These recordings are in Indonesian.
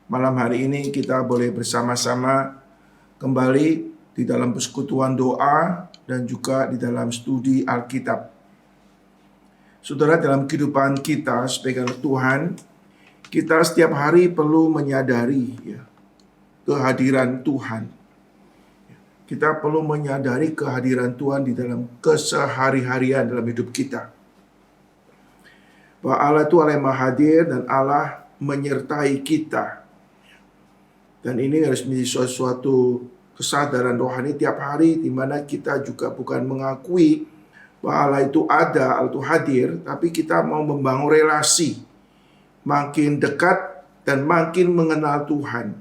Malam hari ini kita boleh bersama-sama kembali di dalam persekutuan doa dan juga di dalam studi Alkitab. Saudara, dalam kehidupan kita sebagai anak Tuhan, kita setiap hari perlu menyadari kehadiran Tuhan. Kita perlu menyadari kehadiran Tuhan di dalam kesehari-harian dalam hidup kita. Bahwa Allah itu Allah yang Maha Hadir dan Allah menyertai kita. Dan ini harus menjadi suatu kesadaran rohani tiap hari, di mana kita juga bukan mengakui bahwa Allah itu ada, Allah itu hadir, tapi kita mau membangun relasi makin dekat dan makin mengenal Tuhan.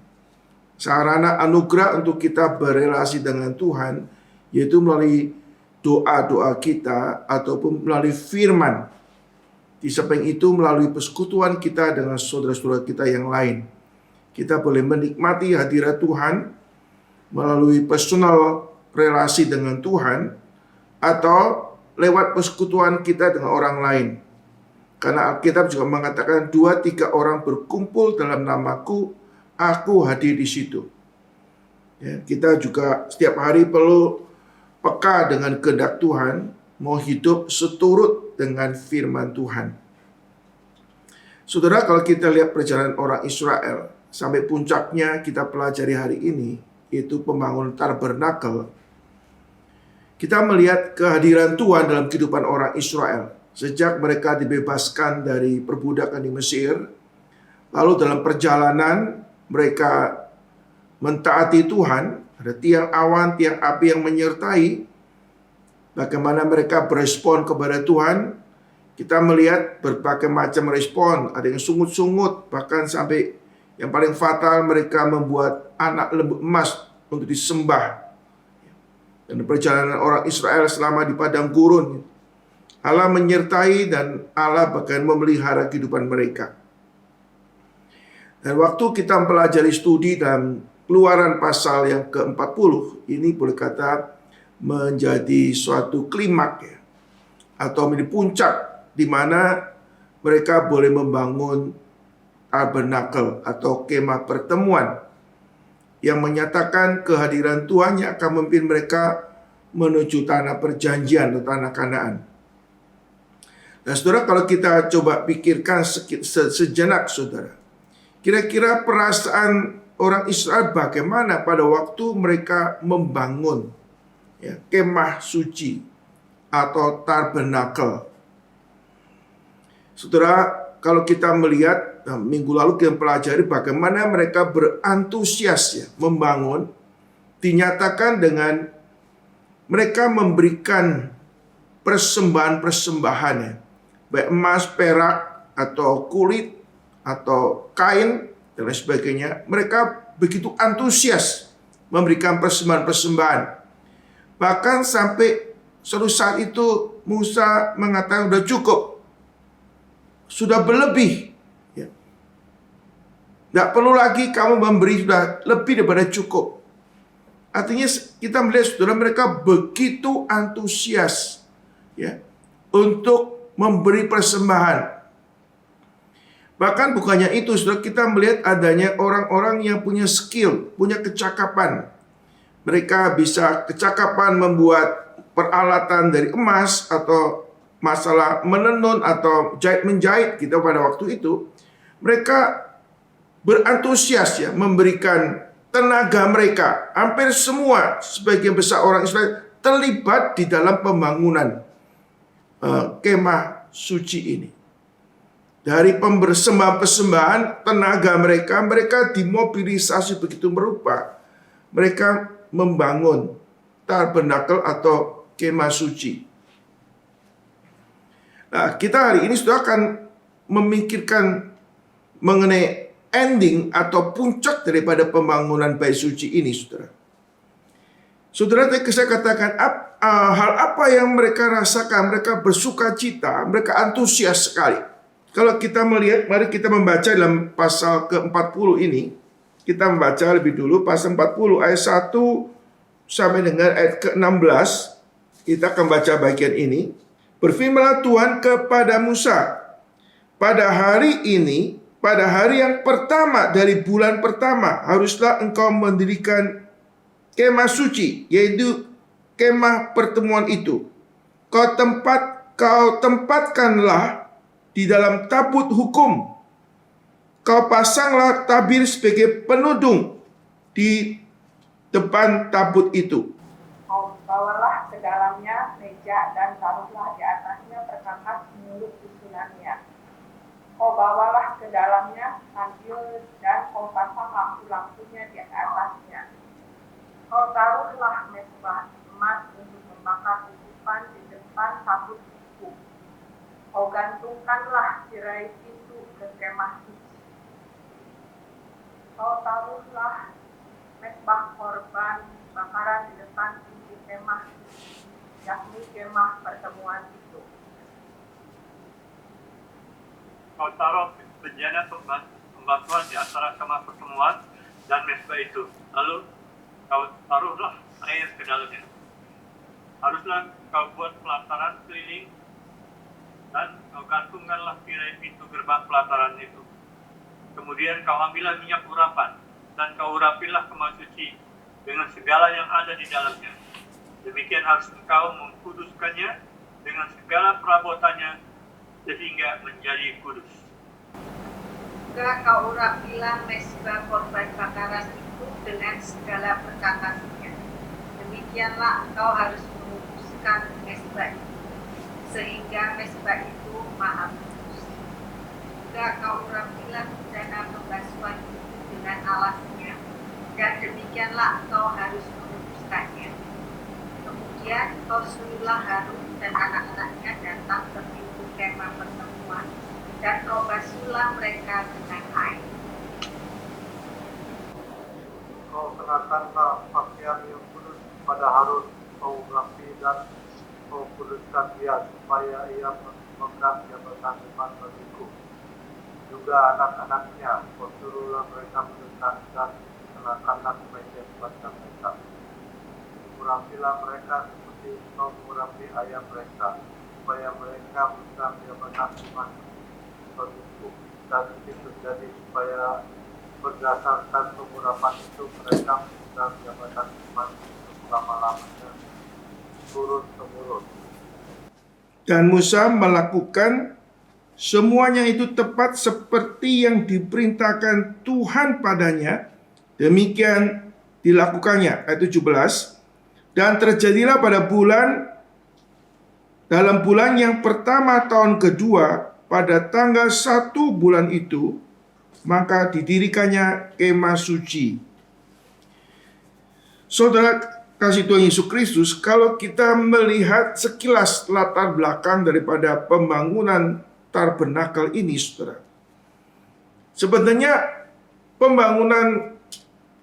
Sarana anugerah untuk kita berelasi dengan Tuhan yaitu melalui doa-doa kita ataupun melalui firman. Di samping itu melalui persekutuan kita dengan saudara-saudara kita yang lain. Kita boleh menikmati hadirat Tuhan melalui personal relasi dengan Tuhan atau lewat persekutuan kita dengan orang lain. Karena Alkitab juga mengatakan 2-3 orang berkumpul dalam namaku, aku hadir di situ. Ya, kita juga setiap hari perlu peka dengan kehendak Tuhan, mau hidup seturut dengan firman Tuhan. Saudara, kalau kita lihat perjalanan orang Israel sampai puncaknya kita pelajari hari ini, yaitu pembangunan tabernakel, kita melihat kehadiran Tuhan dalam kehidupan orang Israel sejak mereka dibebaskan dari perbudakan di Mesir. Lalu dalam perjalanan mereka mentaati Tuhan, ada tiang awan, tiang api yang menyertai. Bagaimana mereka berespon kepada Tuhan, kita melihat berbagai macam respon. Ada yang sungut-sungut, bahkan sampai yang paling fatal, mereka membuat anak lembu emas untuk disembah. Dan perjalanan orang Israel selama di padang gurun, Allah menyertai dan Allah bahkan memelihara kehidupan mereka. Dan waktu kita mempelajari studi dalam Keluaran pasal yang ke-40, ini boleh kata menjadi suatu klimak atau menjadi puncak di mana mereka boleh membangun tabernakel atau kemah pertemuan yang menyatakan kehadiran Tuhan yang akan memimpin mereka menuju tanah perjanjian atau tanah Kanaan. Nah, saudara, kalau kita coba pikirkan sejenak, saudara, kira-kira perasaan orang Israel bagaimana pada waktu mereka membangun kemah suci atau tabernakel. Saudara, kalau kita melihat minggu lalu kita pelajari bagaimana mereka berantusias membangun, dinyatakan dengan mereka memberikan persembahan-persembahan baik emas, perak, atau kulit, atau kain, dan lain sebagainya. Mereka begitu antusias memberikan persembahan-persembahan. Bahkan sampai suatu saat itu Musa mengatakan sudah cukup, sudah berlebih. Tidak perlu lagi kamu memberi, sudah lebih daripada cukup. Artinya kita melihat saudara, mereka begitu antusias untuk memberi persembahan. Bahkan bukannya itu, saudara, kita melihat adanya orang-orang yang punya skill, punya kecakapan. Mereka bisa kecakapan membuat peralatan dari emas atau masalah menenun atau jahit-menjahit kita pada waktu itu. Mereka berantusias memberikan tenaga mereka. Hampir semua, sebagian besar orang Israel terlibat di dalam pembangunan kemah suci ini. Dari persembahan tenaga mereka dimobilisasi begitu merupa. Mereka membangun tabernakel atau kemah suci. Nah, kita hari ini sudah akan memikirkan mengenai ending atau puncak daripada pembangunan bait suci ini, saudara. Saudara, saya katakan hal apa yang mereka rasakan. Mereka bersuka cita, mereka antusias sekali. Kalau kita melihat, mari kita membaca dalam pasal ke-40 ini. Kita membaca lebih dulu pasal 40 ayat 1 sampai dengan ayat ke-16. Kita akan baca bagian ini. Berfirmanlah Tuhan kepada Musa, pada hari ini pada hari yang pertama dari bulan pertama haruslah engkau mendirikan kemah suci, yaitu kemah pertemuan itu. Kau tempatkanlah di dalam tabut hukum. Kau pasanglah tabir sebagai penudung di depan tabut itu. Kau bawalah ke dalamnya meja dan taruhlah di atasnya perkakas menurut susunannya. Kau bawalah ke dalamnya kandil dan kau pasang lampu-lampunya di atasnya. Kau taruhlah mezbah emas untuk membakar titipan di depan tabut itu. Kau gantungkanlah tirai pintu ke kemah suci. Kau taruhlah mezbah korban bakaran di depan pintu kemah suci, yakni kemah pertemuan itu. Kau taruh bejana pembasuhan di antara kemah pertemuan dan mezbah itu. Lalu kau taruhlah air ke dalamnya. Haruslah kau buat pelataran keliling dan kau gantungkanlah tirai pintu gerbang pelataran itu. Kemudian kau ambillah minyak urapan dan kau urapilah kemah suci dengan segala yang ada di dalamnya. Demikian harus engkau mengkuduskannya dengan segala perabotannya sehingga menjadi kudus. Juga kau urapilah mezbah korban bakaran itu dengan segala perkakasnya. Demikianlah engkau harus menguduskan mezbah itu, sehingga mezbah itu maha kudus. Juga kau urapilah bejana pembasuhan itu dengan alasnya, dan demikianlah engkau harus menguduskannya. Kemudian kau suruhlah Harun dan anak-anaknya datang ke pintu kemah pertemuan, dan kau basuhlah mereka dengan air. Kau kenakanlah pakaian yang kudus pada Harun, kau rapi dan kau kuduskan dia supaya ia memegang jabatan depan bagiku. Juga anak-anaknya, kau suruhlah mereka mendekat dan kenakanlah kemeja pada mereka. Urapilah mereka seperti kau mengurapi ayam mereka, supaya mereka memegang jabatan depan bagiku. Dan itu terjadi supaya berdasarkan pengurapan itu mereka memegang jabatan depan selama-lamanya turun-temurun. Dan Musa melakukan semuanya itu tepat seperti yang diperintahkan Tuhan padanya. Demikian dilakukannya. Ayat 17. Dan terjadilah dalam bulan yang pertama tahun kedua, pada tanggal 1 bulan itu, maka didirikannya kemah suci. Saudara kasih Tuhan Yesus Kristus, kalau kita melihat sekilas latar belakang daripada pembangunan tabernakel ini, saudara, sebenarnya pembangunan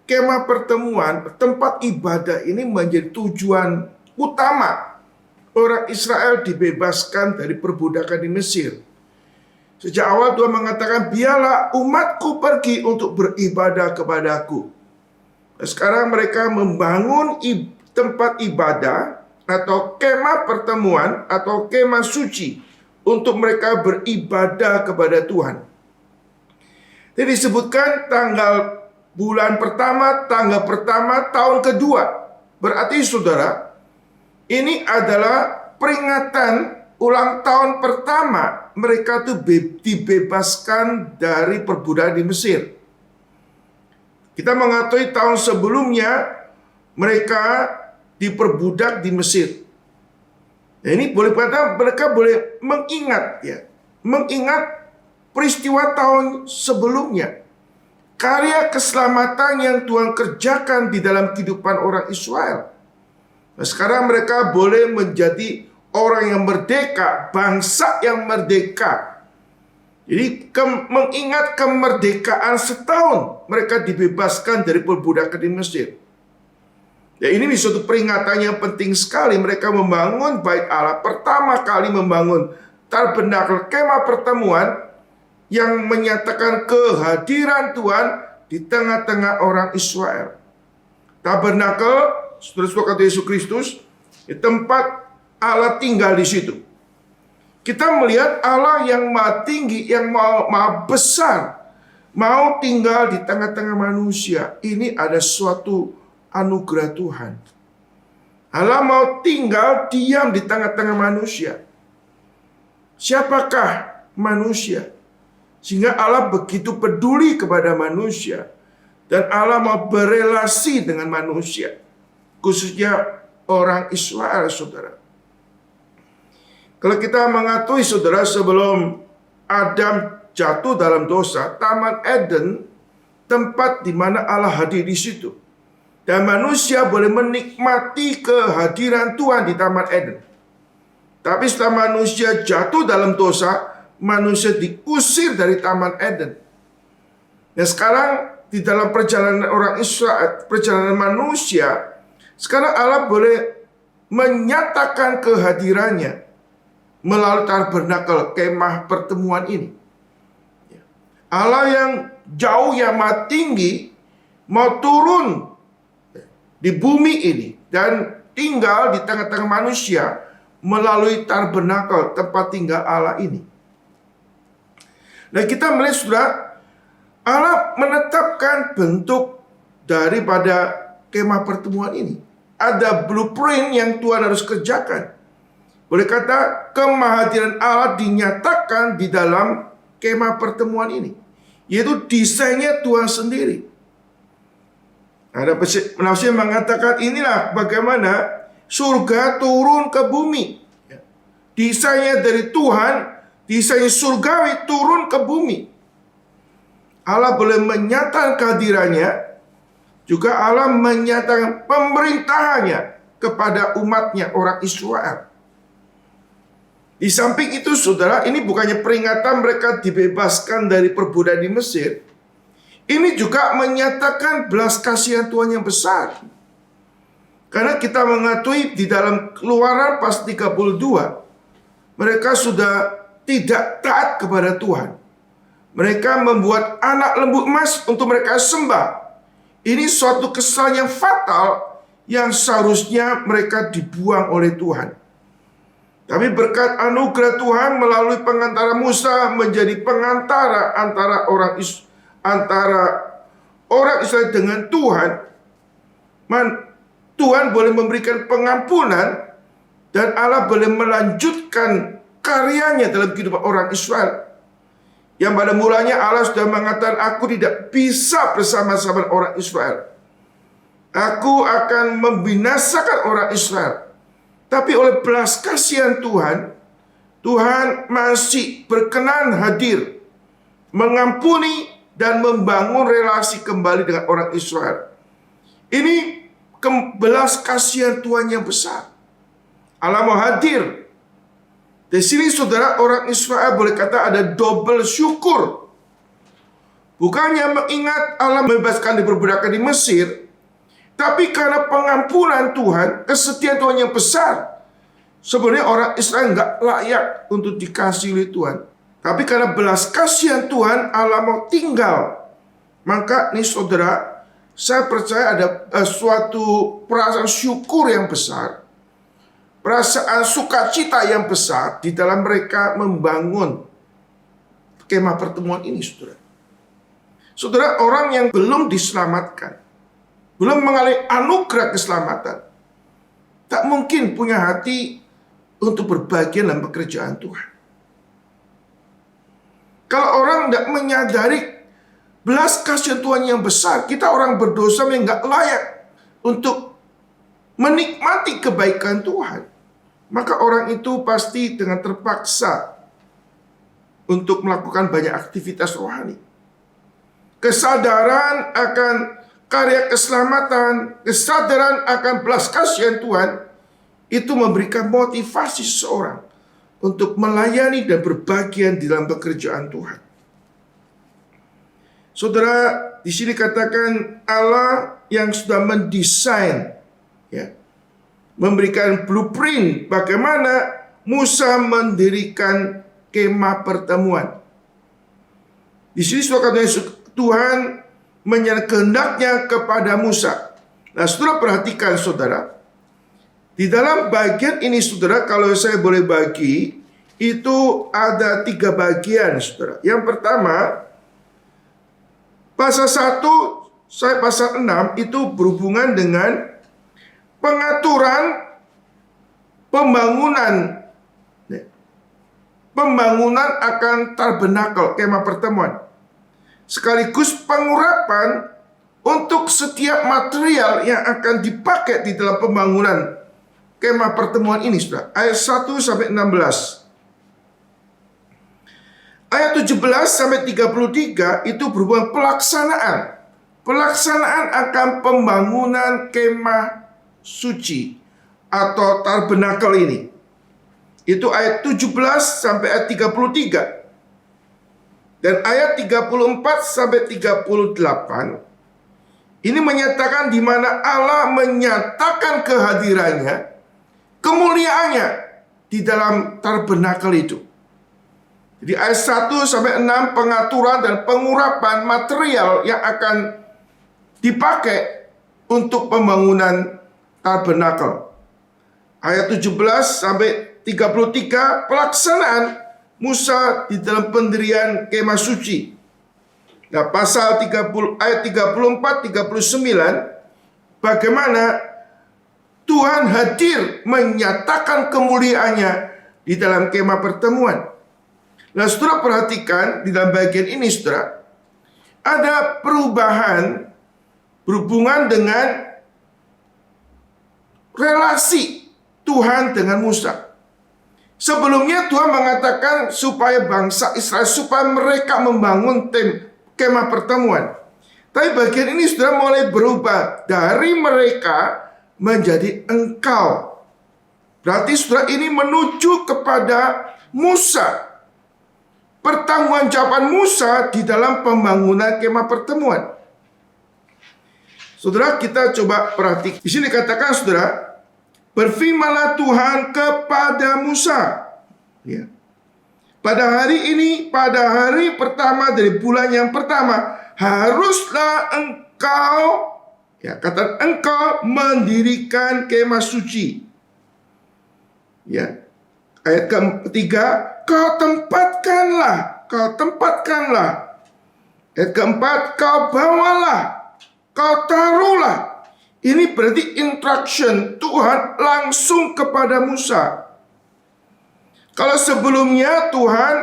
kemah pertemuan, tempat ibadah ini menjadi tujuan utama orang Israel dibebaskan dari perbudakan di Mesir. Sejak awal Tuhan mengatakan, biarlah umatku pergi untuk beribadah kepadaku. Sekarang mereka membangun tempat ibadah atau kemah pertemuan atau kemah suci untuk mereka beribadah kepada Tuhan. Jadi disebutkan bulan pertama, tanggal pertama, tahun kedua. Berarti saudara, ini adalah peringatan ulang tahun pertama mereka tuh dibebaskan dari perbudakan di Mesir. Kita mengetahui tahun sebelumnya mereka diperbudak di Mesir. Nah, ini mereka boleh mengingat peristiwa tahun sebelumnya. Karya keselamatan yang Tuhan kerjakan di dalam kehidupan orang Israel. Nah, sekarang mereka boleh menjadi orang yang merdeka, bangsa yang merdeka. Jadi mengingat kemerdekaan setahun mereka dibebaskan dari perbudakan di Mesir. Ya, ini suatu peringatan yang penting sekali. Mereka membangun bait Allah, pertama kali membangun tabernakel kemah pertemuan yang menyatakan kehadiran Tuhan di tengah-tengah orang Israel. Tabernakel, saudara-saudara kata Yesus Kristus, di tempat Allah tinggal di situ. Kita melihat Allah yang maha tinggi, yang maha besar, mau tinggal di tengah-tengah manusia. Ini ada suatu anugerah Tuhan. Allah mau tinggal diam di tengah-tengah manusia. Siapakah manusia? Sehingga Allah begitu peduli kepada manusia. Dan Allah mau berelasi dengan manusia. Khususnya orang Israel, saudara. Kalau kita mengetahui, saudara, sebelum Adam jatuh dalam dosa, Taman Eden tempat di mana Allah hadir di situ. Dan manusia boleh menikmati kehadiran Tuhan di Taman Eden. Tapi setelah manusia jatuh dalam dosa, manusia diusir dari Taman Eden. Dan sekarang di dalam perjalanan orang Israel, perjalanan manusia, sekarang Allah boleh menyatakan kehadirannya melalui tabernakel, kemah pertemuan ini. Allah yang jauh, yang maha tinggi, mau turun di bumi ini dan tinggal di tengah-tengah manusia melalui tabernakel, tempat tinggal Allah ini. Nah, kita melihat, saudara, Allah menetapkan bentuk daripada kemah pertemuan ini. Ada blueprint yang Tuhan harus kerjakan. Boleh kata kemahadiran Allah dinyatakan di dalam kemah pertemuan ini, yaitu desainnya Tuhan sendiri. Ada penafsir mengatakan inilah bagaimana surga turun ke bumi. Desainnya dari Tuhan, desain surgawi turun ke bumi. Allah boleh menyatakan kehadirannya, juga Allah menyatakan pemerintahannya kepada umatnya orang Israel. Di samping itu, saudara, ini bukannya peringatan mereka dibebaskan dari perbudakan di Mesir. Ini juga menyatakan belas kasihan Tuhan yang besar. Karena kita mengetahui di dalam Keluaran pasal 32, mereka sudah tidak taat kepada Tuhan. Mereka membuat anak lembu emas untuk mereka sembah. Ini suatu kesalahan yang fatal yang seharusnya mereka dibuang oleh Tuhan. Tapi berkat anugerah Tuhan melalui pengantara Musa menjadi pengantara antara orang Israel dengan Tuhan. Tuhan boleh memberikan pengampunan dan Allah boleh melanjutkan karyanya dalam kehidupan orang Israel. Yang pada mulanya Allah sudah mengatakan, aku tidak bisa bersama-sama orang Israel. Aku akan membinasakan orang Israel. Tapi oleh belas kasihan Tuhan, Tuhan masih berkenan hadir, mengampuni dan membangun relasi kembali dengan orang Israel. Ini belas kasihan Tuhan yang besar. Allah mau hadir. Di sini, saudara, orang Israel boleh kata ada double syukur. Bukannya mengingat Allah membebaskan dari perbudakan di Mesir, tapi karena pengampunan Tuhan, kesetiaan Tuhan yang besar. Sebenarnya orang Israel nggak layak untuk dikasihi oleh Tuhan. Tapi karena belas kasihan Tuhan, Allah mau tinggal. Maka nih, saudara, saya percaya ada suatu perasaan syukur yang besar, perasaan sukacita yang besar di dalam mereka membangun kemah pertemuan ini, saudara. Saudara, orang yang belum diselamatkan, belum mengalami anugerah keselamatan, tak mungkin punya hati untuk berbagian dalam pekerjaan Tuhan. Kalau orang tidak menyadari belas kasihan Tuhan yang besar, kita orang berdosa yang nggak layak untuk menikmati kebaikan Tuhan, maka orang itu pasti dengan terpaksa untuk melakukan banyak aktivitas rohani. Kesadaran akan karya keselamatan, kesadaran akan belas kasihan Tuhan, itu memberikan motivasi seseorang untuk melayani dan berbagian di dalam pekerjaan Tuhan. Saudara, di sini katakan Allah yang sudah mendesain, ya, memberikan blueprint bagaimana Musa mendirikan kemah pertemuan. Di sini sudah katanya Tuhan menyerahkan kehendaknya kepada Musa. Nah, saudara perhatikan, saudara, di dalam bagian ini, saudara, kalau saya boleh bagi, itu ada 3 bagian, saudara. Yang pertama, Pasal 1 sampai pasal 6 itu berhubungan dengan pengaturan pembangunan akan tabernakel, kemah pertemuan. Sekaligus pengurapan untuk setiap material yang akan dipakai di dalam pembangunan kemah pertemuan ini, Saudara. Ayat 1 sampai 16. Ayat 17 sampai 33 itu berhubungan pelaksanaan. Pelaksanaan akan pembangunan kemah suci atau tabernakel ini. Itu ayat 17 sampai ayat 33. Dan ayat 34 sampai 38 ini menyatakan di mana Allah menyatakan kehadirannya, kemuliaannya di dalam tabernakel itu. Jadi ayat 1 sampai 6 pengaturan dan pengurapan material yang akan dipakai untuk pembangunan tabernakel. Ayat 17 sampai 33 pelaksanaan Musa di dalam pendirian kemah suci. Nah, pasal 30 ayat 34 39 bagaimana Tuhan hadir menyatakan kemuliaannya di dalam kemah pertemuan. Nah, Saudara perhatikan di dalam bagian ini, Saudara, ada perubahan berhubungan dengan relasi Tuhan dengan Musa. Sebelumnya Tuhan mengatakan supaya bangsa Israel, supaya mereka membangun kemah pertemuan. Tapi bagian ini sudah mulai berubah dari mereka menjadi engkau. Berarti saudara ini menuju kepada Musa. Pertanggungjawaban Musa di dalam pembangunan kemah pertemuan. Saudara, kita coba perhatikan. Di sini katakan, saudara, berfirmanlah Tuhan kepada Musa. Ya. Pada hari ini, pada hari pertama dari bulan yang pertama, haruslah engkau, ya, kata engkau mendirikan kemah suci. Ya. Ayat ketiga, kau tempatkanlah. Ayat keempat, kau bawalah, kau taruhlah. Ini berarti instruction Tuhan langsung kepada Musa. Kalau sebelumnya Tuhan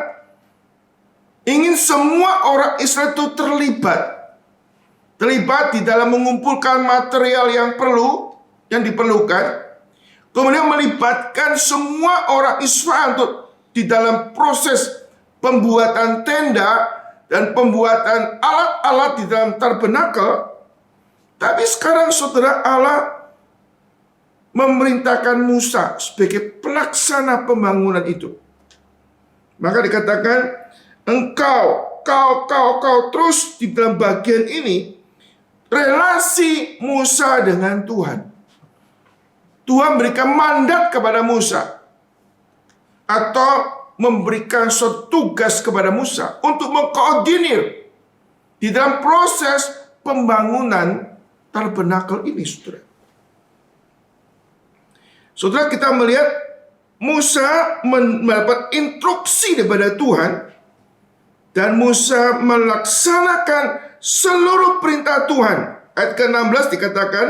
ingin semua orang Israel itu terlibat di dalam mengumpulkan material yang diperlukan, kemudian melibatkan semua orang Israel untuk di dalam proses pembuatan tenda dan pembuatan alat-alat di dalam tabernakel. Tapi sekarang saudara, Allah memerintahkan Musa sebagai pelaksana pembangunan itu. Maka dikatakan engkau terus di dalam bagian ini relasi Musa dengan Tuhan. Tuhan berikan mandat kepada Musa atau memberikan suatu tugas kepada Musa untuk mengkoordinir di dalam proses pembangunan tabernakel ini, saudara. Saudara, kita melihat Musa mendapat instruksi daripada Tuhan dan Musa melaksanakan seluruh perintah Tuhan. Ayat ke-16 dikatakan,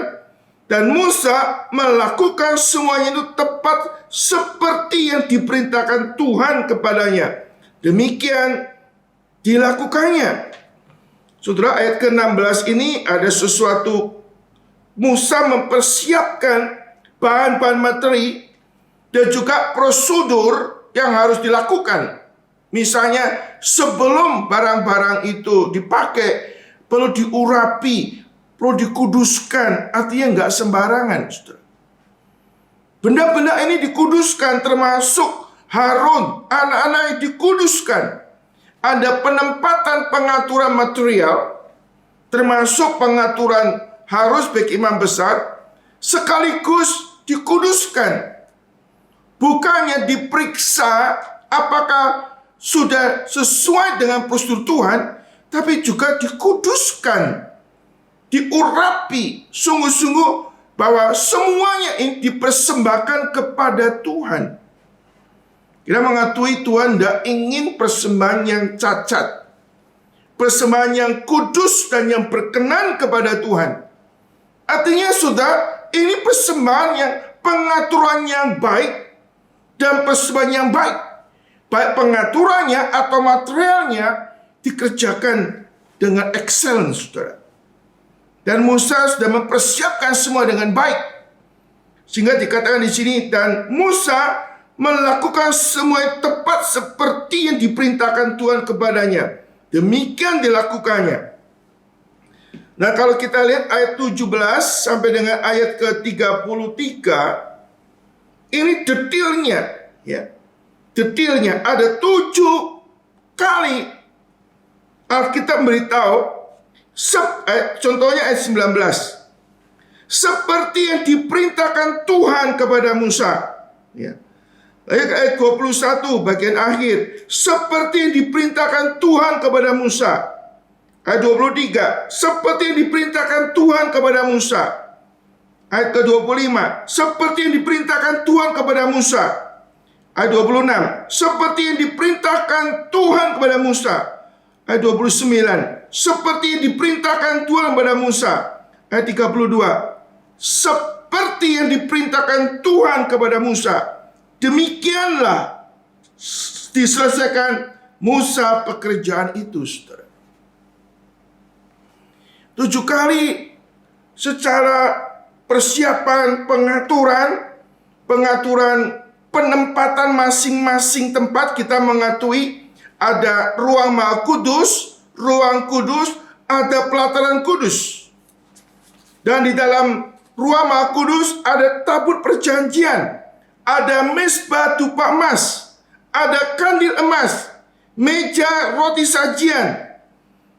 dan Musa melakukan semuanya itu tepat seperti yang diperintahkan Tuhan kepadanya. Demikian dilakukannya. Saudara, ayat ke-16 ini ada sesuatu, Musa mempersiapkan bahan-bahan materi dan juga prosedur yang harus dilakukan. Misalnya sebelum barang-barang itu dipakai, perlu diurapi, perlu dikuduskan, artinya nggak sembarangan, saudara. Benda-benda ini dikuduskan, termasuk Harun, anak-anak yang dikuduskan. Ada penempatan pengaturan material, termasuk pengaturan harus bagi imam besar, sekaligus dikuduskan. Bukannya diperiksa apakah sudah sesuai dengan prosedur Tuhan, tapi juga dikuduskan, diurapi, sungguh-sungguh bahwa semuanya ini dipersembahkan kepada Tuhan. Kita mengakui Tuhan tidak ingin persembahan yang cacat. persembahan yang kudus dan yang berkenan kepada Tuhan. Artinya saudara, ini persembahan yang pengaturan yang baik dan persembahan yang baik. Baik pengaturannya atau materialnya dikerjakan dengan excellent, saudara. Dan Musa sudah mempersiapkan semua dengan baik. Sehingga dikatakan di sini, dan Musa melakukan semua yang tepat seperti yang diperintahkan Tuhan kepadanya. Demikian dilakukannya. Nah, kalau kita lihat ayat 17 sampai dengan ayat ke-33, ini detailnya, ya. Detailnya ada 7 kali Alkitab memberitahu, contohnya ayat 19. Seperti yang diperintahkan Tuhan kepada Musa. Ya. Ayat 21 bagian akhir. Seperti yang diperintahkan Tuhan kepada Musa. Ayat 23. Seperti yang diperintahkan Tuhan kepada Musa. Ayat ke-25. Seperti yang diperintahkan Tuhan kepada Musa. Ayat 26. Seperti yang diperintahkan Tuhan kepada Musa. Ayat 29. Seperti yang diperintahkan Tuhan kepada Musa. Ayat 32. Seperti yang diperintahkan Tuhan kepada Musa. Demikianlah diselesaikan Musa pekerjaan itu, saudara. 7 kali secara persiapan, pengaturan penempatan masing-masing tempat. Kita mengakui ada ruang Maha Kudus, ruang kudus, ada pelataran kudus. Dan di dalam ruang Maha Kudus ada tabut perjanjian, ada mezbah tupak emas, ada kandil emas, meja roti sajian.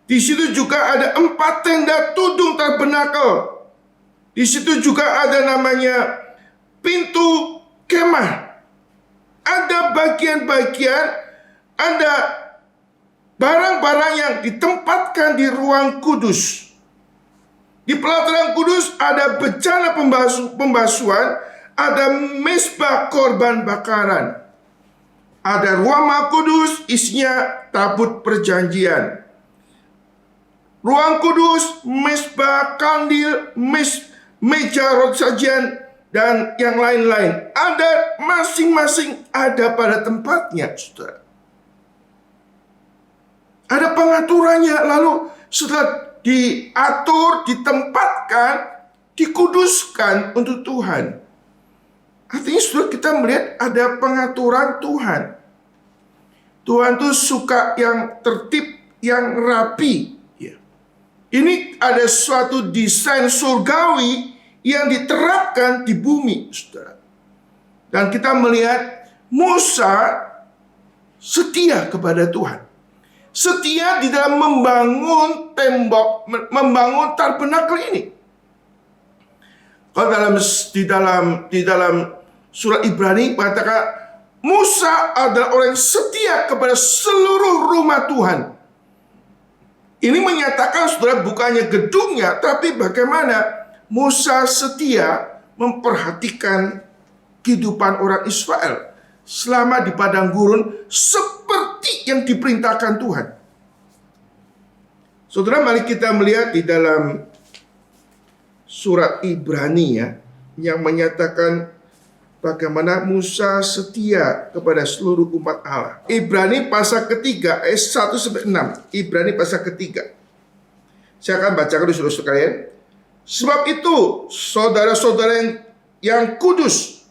Di situ juga ada 4 tenda tudung tabernakel. Di situ juga ada namanya pintu kemah. Ada bagian-bagian, ada barang-barang yang ditempatkan di ruang kudus. Di pelataran kudus ada bejana pembasuhan, ada mezbah korban bakaran. Ada ruang Maha Kudus, isinya tabut perjanjian. Ruang kudus, mezbah, kandil, meja roti sajian, dan yang lain-lain. Ada masing-masing ada pada tempatnya, saudara. Ada pengaturannya, lalu setelah diatur, ditempatkan, dikuduskan untuk Tuhan. Artinya saudara, kita melihat ada pengaturan Tuhan. Tuhan itu suka yang tertib, yang rapi. Ini ada suatu desain surgawi yang diterapkan di bumi, saudara. Dan kita melihat Musa setia kepada Tuhan. Setia di dalam membangun tembok, membangun tabernakel ini. Kalau di dalam surat Ibrani mengatakan Musa adalah orang yang setia kepada seluruh rumah Tuhan. Ini menyatakan, saudara, bukannya gedungnya, tapi bagaimana Musa setia memperhatikan kehidupan orang Israel selama di padang gurun seperti yang diperintahkan Tuhan. Saudara, mari kita melihat di dalam surat Ibrani, ya, yang menyatakan bagaimana Musa setia kepada seluruh umat Allah. Ibrani pasal ketiga ayat 1-6. Ibrani pasal ketiga. Saya akan bacakan dulu, saudara sekalian. Sebab itu, saudara-saudara yang kudus,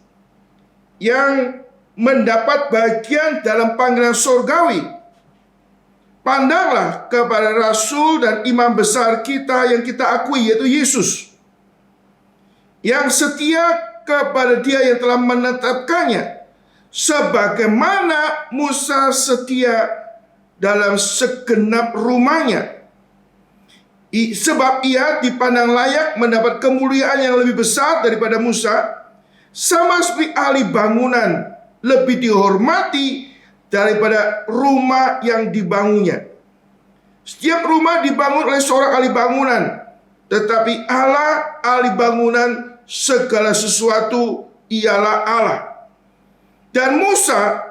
yang mendapat bagian dalam panggilan surgawi, pandanglah kepada rasul dan imam besar kita yang kita akui, yaitu Yesus, yang setia kepada Dia yang telah menetapkannya, sebagaimana Musa setia dalam segenap rumahnya. Sebab ia dipandang layak mendapat kemuliaan yang lebih besar daripada Musa, sama seperti ahli bangunan lebih dihormati daripada rumah yang dibangunnya. Setiap rumah dibangun oleh seorang ahli bangunan, tetapi Allah ahli bangunan segala sesuatu ialah Allah. Dan Musa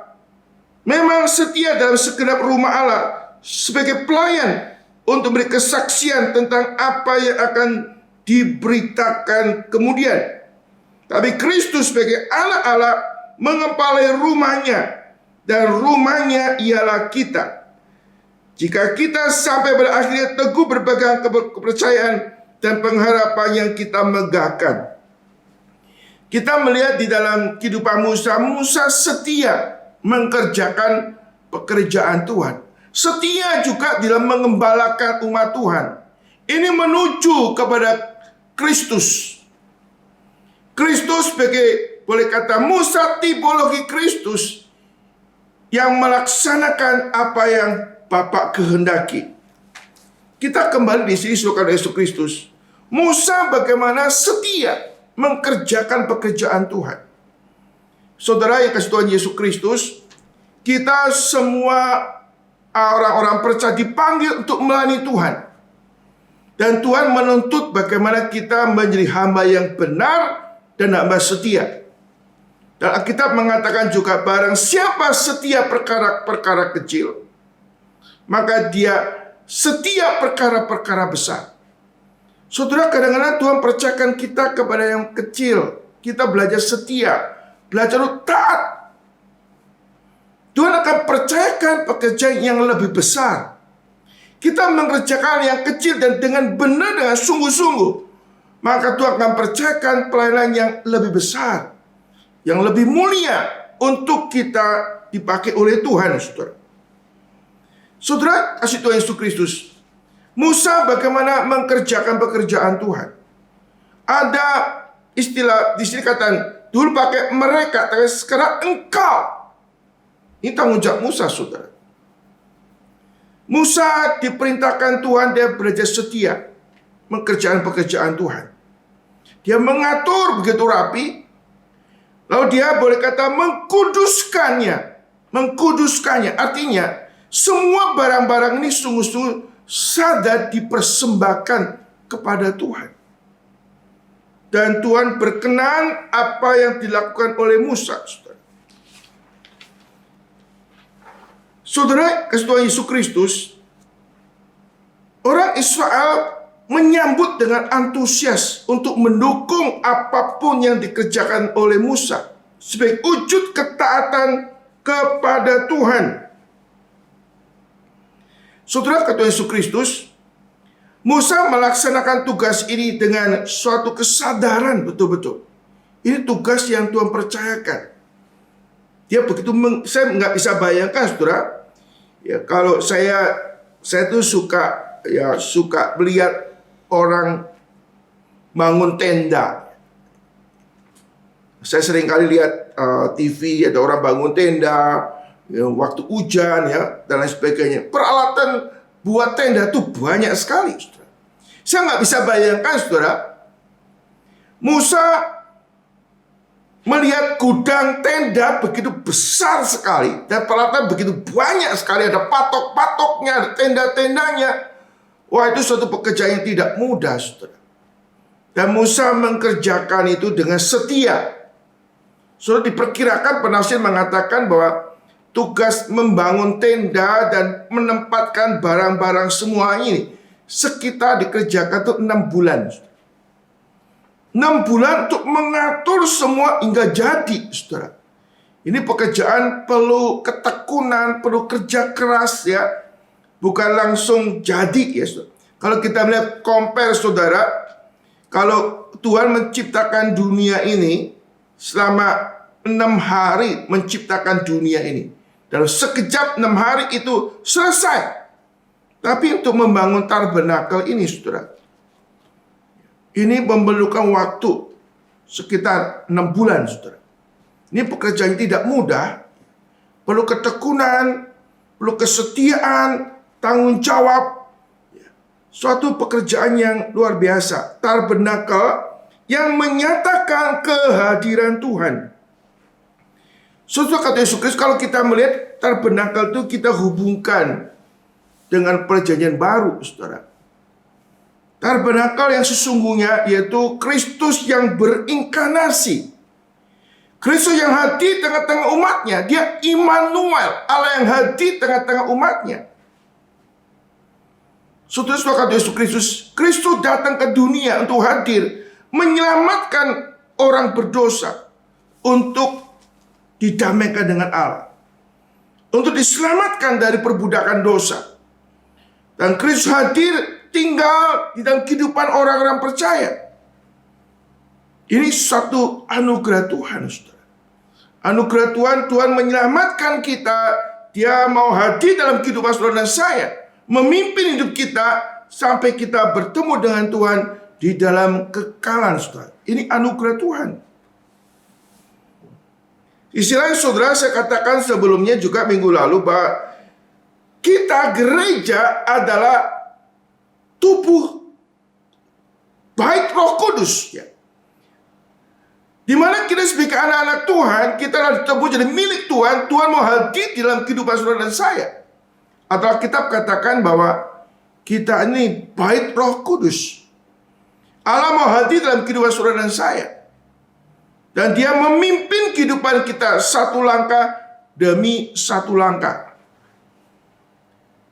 memang setia dalam segenap rumah Allah sebagai pelayan untuk beri kesaksian tentang apa yang akan diberitakan kemudian. Tapi Kristus sebagai anak Allah mengepalai rumahnya, dan rumahnya ialah kita. Jika kita sampai pada akhirnya teguh berpegang kepercayaan dan pengharapan yang kita megahkan. Kita melihat di dalam kehidupan Musa, Musa setia mengerjakan pekerjaan Tuhan. Setia juga dalam mengembalakan umat Tuhan. Ini menuju kepada Kristus. Kristus sebagai, boleh kata Musa, tipologi Kristus yang melaksanakan apa yang Bapa kehendaki. Kita kembali di sini saudara Yesus Kristus. Musa bagaimana setia mengerjakan pekerjaan Tuhan. Saudara yang kasih Tuhan Yesus Kristus, kita semua orang-orang percaya dipanggil untuk melayani Tuhan. Dan Tuhan menuntut bagaimana kita menjadi hamba yang benar dan hamba setia. Dan Alkitab mengatakan juga, barang siapa setia perkara-perkara kecil, maka dia setia perkara-perkara besar. Saudara, kadang-kadang Tuhan percayakan kita kepada yang kecil. Kita belajar setia, belajar taat. Tuhan akan percayakan pekerjaan yang lebih besar. Kita mengerjakan yang kecil dan dengan benar, dengan sungguh-sungguh, maka Tuhan akan percayakan pelayanan yang lebih besar, yang lebih mulia untuk kita dipakai oleh Tuhan, saudara. Saudara, kasih Tuhan Yesus Kristus, Musa bagaimana mengerjakan pekerjaan Tuhan. Ada istilah di sini kata dulu pakai mereka, tapi sekarang engkau. Ini tanggung jawab Musa, saudara. Musa diperintahkan Tuhan, dia belajar setia mengerjakan pekerjaan Tuhan. Dia mengatur begitu rapi, lalu dia boleh kata mengkuduskannya. Artinya semua barang-barang ini sungguh-sungguh sadar dipersembahkan kepada Tuhan. Dan Tuhan berkenan apa yang dilakukan oleh Musa, saudara. Saudara, kasih Tuhan Yesus Kristus, orang Israel menyambut dengan antusias untuk mendukung apapun yang dikerjakan oleh Musa sebagai wujud ketaatan kepada Tuhan. Saudara, kata Yesus Kristus, Musa melaksanakan tugas ini dengan suatu kesadaran betul-betul. Ini tugas yang Tuhan percayakan. Dia begitu, saya nggak bisa bayangkan, saudara. Ya, kalau saya tuh suka melihat orang bangun tenda. Saya sering kali lihat TV, ada orang bangun tenda, ya, waktu hujan, ya, dan lain sebagainya. Peralatan buat tenda tuh banyak sekali, saudara. Saya nggak bisa bayangkan, saudara, Musa melihat gudang tenda begitu besar sekali dan peralatan begitu banyak sekali, ada patok-patoknya, ada tenda-tendanya. Wah, itu suatu pekerjaan yang tidak mudah, saudara. Dan Musa mengerjakan itu dengan setia. Saudara, diperkirakan penafsir mengatakan bahwa tugas membangun tenda dan menempatkan barang-barang semua ini sekitar dikerjakan untuk 6 bulan. 6 bulan untuk mengatur semua hingga jadi, saudara. Ini pekerjaan perlu ketekunan, perlu kerja keras, ya. Bukan langsung jadi, ya, saudara. Kalau kita melihat compare, saudara, kalau Tuhan menciptakan dunia ini selama 6 hari menciptakan dunia ini. Dalam sekejap 6 hari itu selesai. Tapi untuk membangun tabernakel ini, saudara, ini memerlukan waktu sekitar 6 bulan, saudara. Ini pekerjaan yang tidak mudah. Perlu ketekunan, perlu kesetiaan, tanggung jawab. Suatu pekerjaan yang luar biasa. Tabernakel yang menyatakan kehadiran Tuhan. Saudara, kata Yesus Kristus, kalau kita melihat tabernakel itu kita hubungkan dengan perjanjian baru, saudara. Tabernakel yang sesungguhnya yaitu Kristus yang berinkarnasi. Kristus yang hadir tengah-tengah umatnya. Dia Immanuel, Allah yang hadir tengah-tengah umatnya. Saudara-saudara Yesus Kristus, Kristus datang ke dunia untuk hadir menyelamatkan orang berdosa, untuk didamaikan dengan Allah, untuk diselamatkan dari perbudakan dosa. Dan Kristus hadir tinggal di dalam kehidupan orang-orang percaya. Ini satu anugerah Tuhan, saudara. Anugerah Tuhan, Tuhan menyelamatkan kita. Dia mau hadir dalam kehidupan saudara dan saya, memimpin hidup kita sampai kita bertemu dengan Tuhan di dalam kekalan, saudara. Ini anugerah Tuhan. Istilahnya, saudara, saya katakan sebelumnya juga minggu lalu bahwa kita gereja adalah tubuh bait Roh Kudus, ya. Di mana kita sebagai anak-anak Tuhan, kita adalah ditebus jadi milik Tuhan. Tuhan mau hadir di dalam kehidupan saudara dan saya. Atau Alkitab katakan bahwa kita ini bait Roh Kudus. Allah mau hadir dalam kehidupan saudara dan saya. Dan dia memimpin kehidupan kita satu langkah demi satu langkah.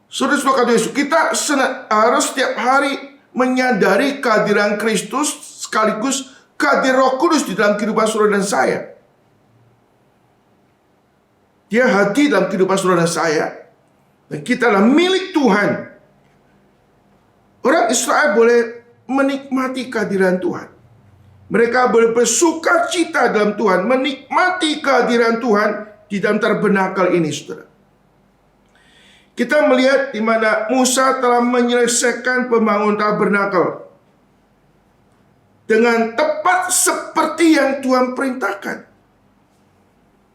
Saudara-saudara Yesus, kita harus setiap hari menyadari kehadiran Kristus sekaligus kehadiran Roh Kudus di dalam kehidupan saudara dan saya. Dia hadir dalam kehidupan saudara dan saya. Dan kita adalah milik Tuhan. Orang Israel boleh menikmati kehadiran Tuhan. Mereka boleh bersuka cita dalam Tuhan, menikmati kehadiran Tuhan di dalam tabernakel ini, saudara. Kita melihat di mana Musa telah menyelesaikan pembangunan tabernakel dengan tepat seperti yang Tuhan perintahkan.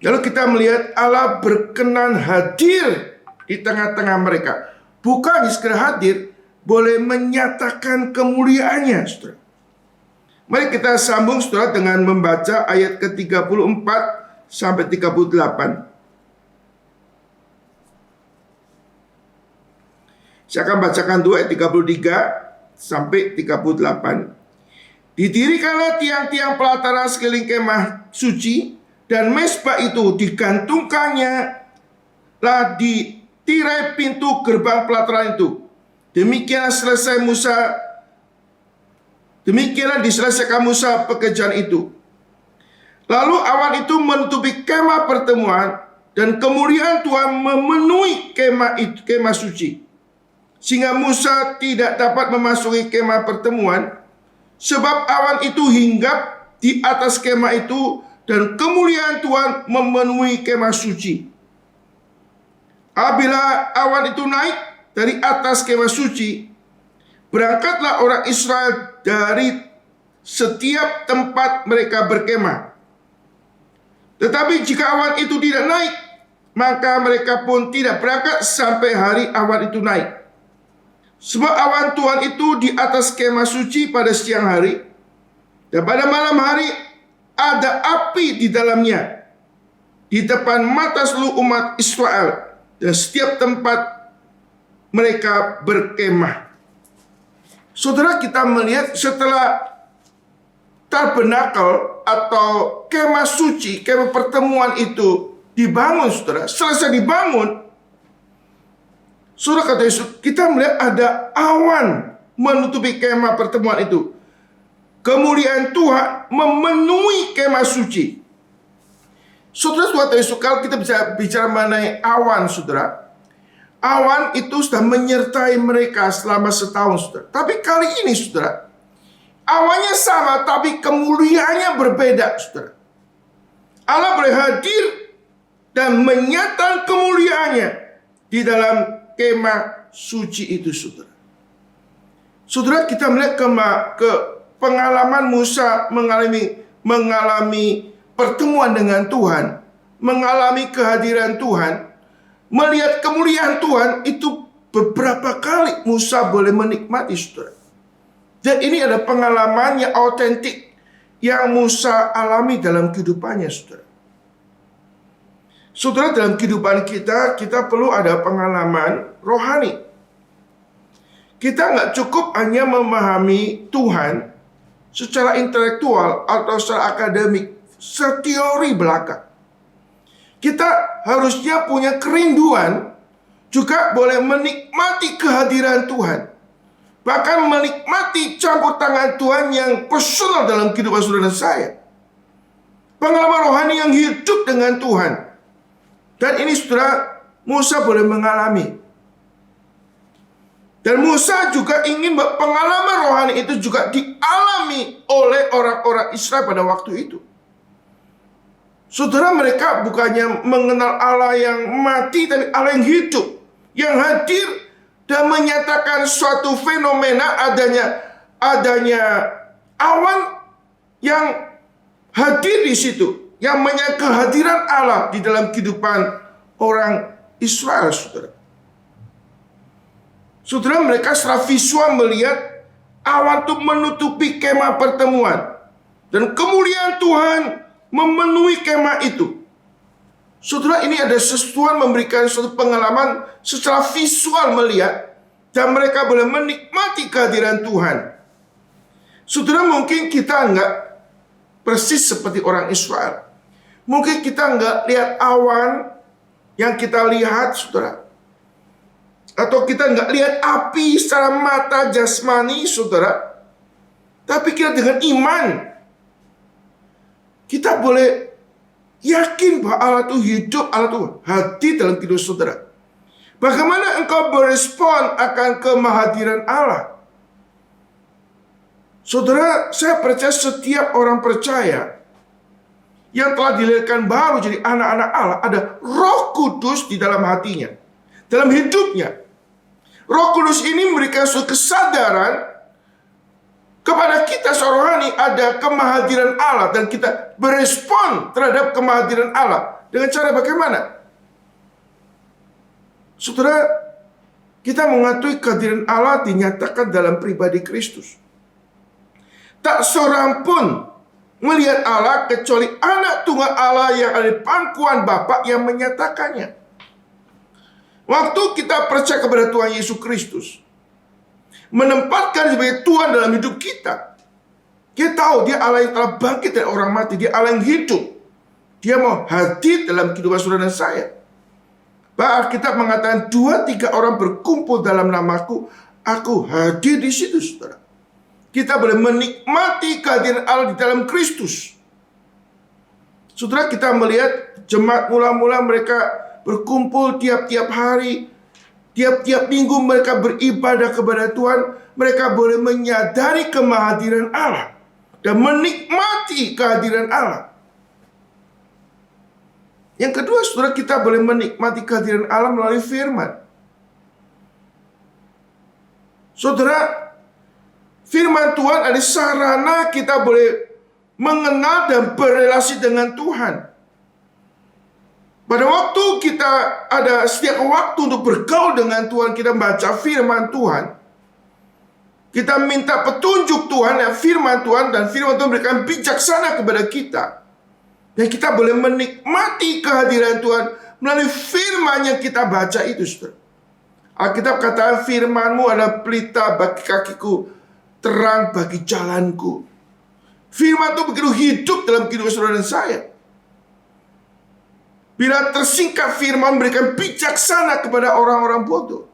Lalu kita melihat Allah berkenan hadir di tengah-tengah mereka. Bukan sekedar hadir, boleh menyatakan kemuliaannya, saudara. Mari kita sambung, saudara, dengan membaca ayat ke-34 sampai 38. Saya akan bacakan dua ayat 33 sampai 38. Didirikanlah tiang-tiang pelataran sekeliling kemah suci, dan mezbah itu digantungkannya lah di tirai pintu gerbang pelataran itu. Demikianlah diselesaikan Musa pekerjaan itu. Lalu awan itu menutupi kemah pertemuan, dan kemuliaan Tuhan memenuhi kemah suci, sehingga Musa tidak dapat memasuki kemah pertemuan, sebab awan itu hinggap di atas kemah itu, dan kemuliaan Tuhan memenuhi kemah suci. Apabila awan itu naik dari atas kemah suci, berangkatlah orang Israel dari setiap tempat mereka berkemah. Tetapi jika awan itu tidak naik, maka mereka pun tidak berangkat sampai hari awan itu naik. Sebab awan Tuhan itu di atas kemah suci pada siang hari, dan pada malam hari ada api di dalamnya, di depan mata seluruh umat Israel dan setiap tempat mereka berkemah. Saudara, kita melihat setelah tabernakel atau kemah suci, kemah pertemuan itu dibangun, saudara, selesai dibangun, saudara kata Yesus, kita melihat ada awan menutupi kemah pertemuan itu. Kemuliaan Tuhan memenuhi kemah suci. Saudara, Yesus, kalau kita bicara mengenai awan, saudara, awan itu sudah menyertai mereka selama setahun, saudara. Tapi kali ini, saudara, awannya sama, tapi kemuliaannya berbeda, saudara. Allah boleh hadir dan menyatakan kemuliaannya di dalam kemah suci itu, saudara. Saudara, kita melihat pengalaman Musa mengalami pertemuan dengan Tuhan, mengalami kehadiran Tuhan, melihat kemuliaan Tuhan itu beberapa kali Musa boleh menikmati, saudara. Dan ini ada pengalaman yang autentik yang Musa alami dalam kehidupannya, saudara. Saudara, dalam kehidupan kita perlu ada pengalaman rohani. Kita nggak cukup hanya memahami Tuhan secara intelektual atau secara akademik, secara teori belaka. Kita harusnya punya kerinduan juga boleh menikmati kehadiran Tuhan. bahkan menikmati campur tangan Tuhan yang personal dalam kehidupan saudara dan saya. Pengalaman rohani yang hidup dengan Tuhan. Dan ini saudara, Musa boleh mengalami. Dan Musa juga ingin pengalaman rohani itu juga dialami oleh orang-orang Israel pada waktu itu. Saudara, mereka bukannya mengenal Allah yang mati, tapi Allah yang hidup, yang hadir dan menyatakan suatu fenomena adanya awan yang hadir di situ, yang menyatakan kehadiran Allah di dalam kehidupan orang Israel, saudara. Saudara, mereka secara visual melihat awan itu menutupi kemah pertemuan, dan kemuliaan Tuhan memenuhi kemah itu. Saudara, ini ada Tuhan memberikan suatu pengalaman secara visual melihat, dan mereka boleh menikmati kehadiran Tuhan. Saudara, mungkin kita enggak persis seperti orang Israel. Mungkin kita enggak lihat awan yang kita lihat, saudara. Atau kita enggak lihat api secara mata jasmani, saudara. Tapi kita dengan iman, kita boleh yakin bahwa Allah itu hidup, Allah itu hadir dalam kehidupan saudara. Bagaimana engkau berespon akan kehadiran Allah? Saudara, saya percaya setiap orang percaya yang telah dilahirkan baru jadi anak-anak Allah, ada Roh Kudus di dalam hatinya, dalam hidupnya. Roh Kudus ini memberikan suatu kesadaran kepada kita secara rohani, ada kehadiran Allah, dan kita berespon terhadap kehadiran Allah dengan cara bagaimana? Saudara, kita mengakui kehadiran Allah dinyatakan dalam pribadi Kristus. Tak seorang pun melihat Allah kecuali anak tunggal Allah yang ada di pangkuan Bapa yang menyatakannya. Waktu kita percaya kepada Tuhan Yesus Kristus, menempatkan sebagai Tuhan dalam hidup kita, kita tahu dia Allah yang telah bangkit dari orang mati, dia Allah yang hidup. Dia mau hadir dalam kehidupan saudara dan saya. Bahkan Alkitab mengatakan 2-3 orang berkumpul dalam namaku, aku hadir di situ, saudara. Kita boleh menikmati kehadiran Allah di dalam Kristus. Saudara, kita melihat jemaat mula-mula mereka berkumpul tiap-tiap hari, tiap-tiap minggu mereka beribadah kepada Tuhan. Mereka boleh menyadari kehadiran Allah dan menikmati kehadiran Allah. Yang kedua, saudara, kita boleh menikmati kehadiran Allah melalui firman. Saudara, firman Tuhan adalah sarana kita boleh mengenal dan berrelasi dengan Tuhan. Pada waktu kita ada setiap waktu untuk bergaul dengan Tuhan, kita membaca firman Tuhan, kita minta petunjuk Tuhan dan firman Tuhan, dan firman Tuhan memberikan bijaksana kepada kita. Dan kita boleh menikmati kehadiran Tuhan melalui firman yang kita baca itu, saudara. Alkitab katakan firman-Mu adalah pelita bagi kakiku, terang bagi jalanku. Firman itu begitu hidup dalam kehidupan saudara dan saya. Bila tersingkap firman memberikan bijaksana kepada orang-orang bodoh.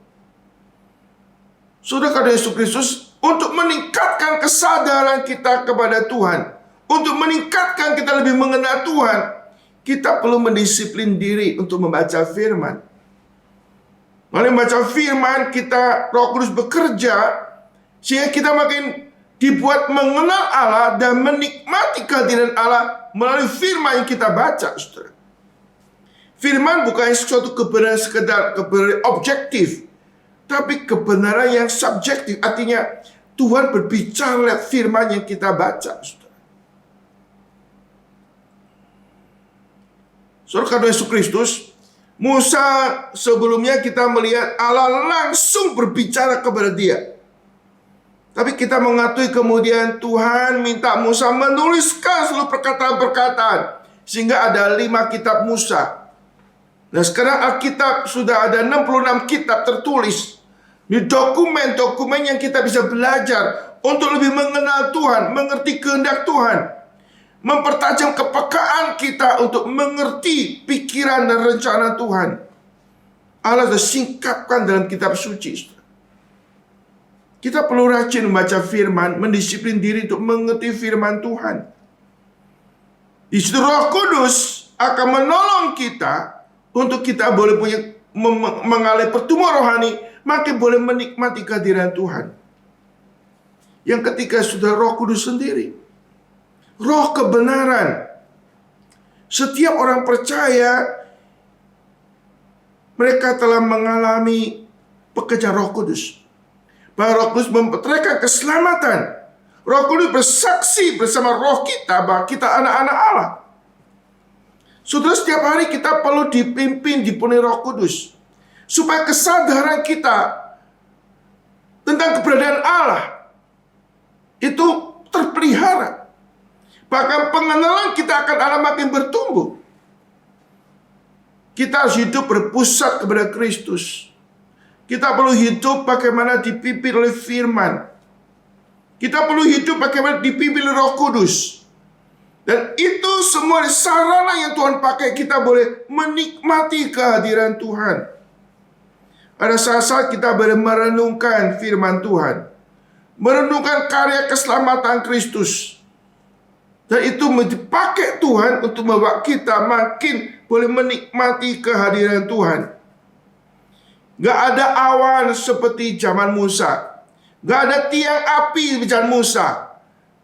Saudara, kata Yesus Kristus, untuk meningkatkan kesadaran kita kepada Tuhan, untuk meningkatkan kita lebih mengenal Tuhan, kita perlu mendisiplin diri untuk membaca firman. Melalui membaca firman, kita Roh Kudus bekerja sehingga kita makin dibuat mengenal Allah dan menikmati kehadiran Allah melalui firman yang kita baca, saudara. Firman bukan suatu kebenaran sekedar kebenaran objektif, tapi kebenaran yang subjektif. Artinya Tuhan berbicara lewat firman yang kita baca, saudara. Saudara, kata Yesus Kristus, Musa sebelumnya kita melihat Allah langsung berbicara kepada dia. Tapi kita mengakui kemudian Tuhan minta Musa menuliskan seluruh perkataan-perkataan, sehingga ada 5 kitab Musa. Nah, sekarang Alkitab sudah ada 66 kitab tertulis. Ini dokumen-dokumen yang kita bisa belajar untuk lebih mengenal Tuhan, mengerti kehendak Tuhan, mempertajam kepekaan kita untuk mengerti pikiran dan rencana Tuhan. Allah sudah singkapkan dalam kitab suci. Kita perlu rajin membaca firman, mendisiplin diri untuk mengerti firman Tuhan. Di situ Roh Kudus akan menolong kita untuk kita boleh punya mengalami pertumbuhan rohani, makin boleh menikmati kehadiran Tuhan. Yang ketiga sudah Roh Kudus sendiri, Roh kebenaran. Setiap orang percaya mereka telah mengalami pekerjaan Roh Kudus. Bahwa Roh Kudus memperteraikan keselamatan. Roh Kudus bersaksi bersama roh kita bahwa kita anak-anak Allah. Saudara, setiap hari kita perlu dipimpin, dipenuhi Roh Kudus, supaya kesadaran kita tentang keberadaan Allah itu terpelihara. Bahkan pengenalan kita akan Allah makin bertumbuh. Kita harus hidup berpusat kepada Kristus. Kita perlu hidup bagaimana dipimpin oleh firman. Kita perlu hidup bagaimana dipimpin oleh Roh Kudus. Dan itu semua sarana yang Tuhan pakai, kita boleh menikmati kehadiran Tuhan. Ada saat-saat kita boleh merenungkan firman Tuhan, merenungkan karya keselamatan Kristus. Dan itu dipakai Tuhan untuk membawa kita makin boleh menikmati kehadiran Tuhan. Gak ada awan seperti zaman Musa. Gak ada tiang api di zaman Musa.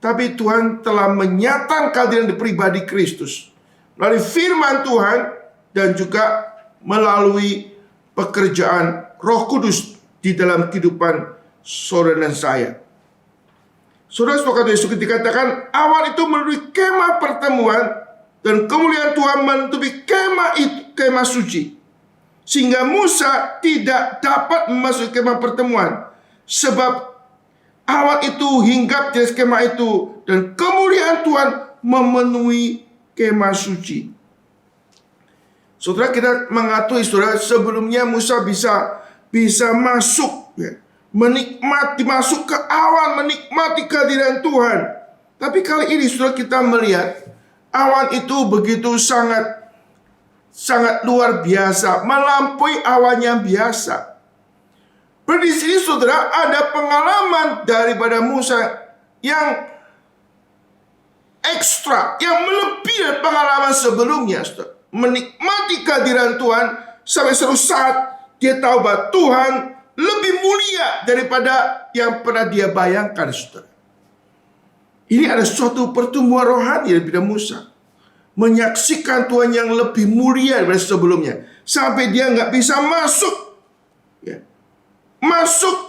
Tapi Tuhan telah menyatakan kehadiran di pribadi Kristus melalui firman Tuhan dan juga melalui pekerjaan Roh Kudus di dalam kehidupan saudara dan saya. Saudara, Yesus dikatakan awan itu menutupi kemah pertemuan dan kemuliaan Tuhan menutupi kemah itu, kemah suci, sehingga Musa tidak dapat memasuki kemah pertemuan sebab awan itu hinggap di kemah itu dan kemuliaan Tuhan memenuhi kemah suci. Saudara, kita mengakui saudara, sebelumnya Musa bisa masuk, ya, menikmati, masuk ke awan, menikmati kehadiran Tuhan. Tapi kali ini saudara, kita melihat awan itu begitu sangat luar biasa, melampaui awan yang biasa. Di sini saudara, ada pengalaman daripada Musa yang ekstra, yang melebihi dari pengalaman sebelumnya, saudara. Menikmati kehadiran Tuhan sampai suatu saat dia tahu bahwa Tuhan lebih mulia daripada yang pernah dia bayangkan, saudara. Ini ada suatu pertumbuhan rohani daripada Musa, menyaksikan Tuhan yang lebih mulia daripada sebelumnya, sampai dia nggak bisa masuk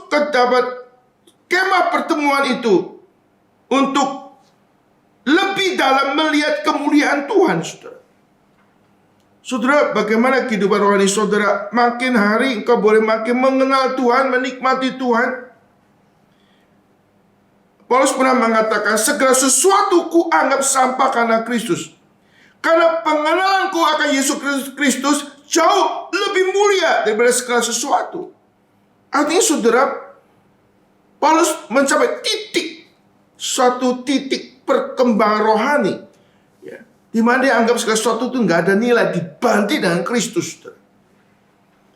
ke dapat kemah pertemuan itu untuk lebih dalam melihat kemuliaan Tuhan, saudara. Saudara, bagaimana kehidupan rohani saudara? Makin hari engkau boleh makin mengenal Tuhan, menikmati Tuhan. Paulus pernah mengatakan, segala sesuatu ku anggap sampah karena Kristus. Karena pengenalanku akan Yesus Kristus jauh lebih mulia daripada segala sesuatu. Artinya saudara, Paulus mencapai suatu titik perkembangan rohani, ya, di mana dia anggap segala sesuatu itu nggak ada nilai dibanding dengan Kristus.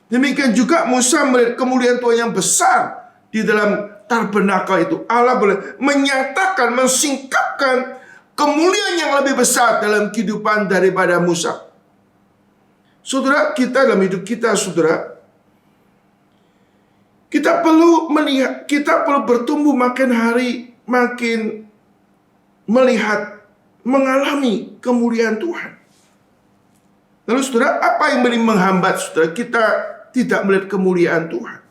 Demikian juga Musa melihat kemuliaan Tuhan yang besar di dalam tabernakel itu. Allah boleh menyatakan, mensingkapkan kemuliaan yang lebih besar dalam kehidupan daripada Musa. Saudara, kita dalam hidup kita, saudara, kita perlu melihat, kita perlu bertumbuh makin hari, makin melihat, mengalami kemuliaan Tuhan. Lalu saudara, apa yang menghambat saudara kita tidak melihat kemuliaan Tuhan?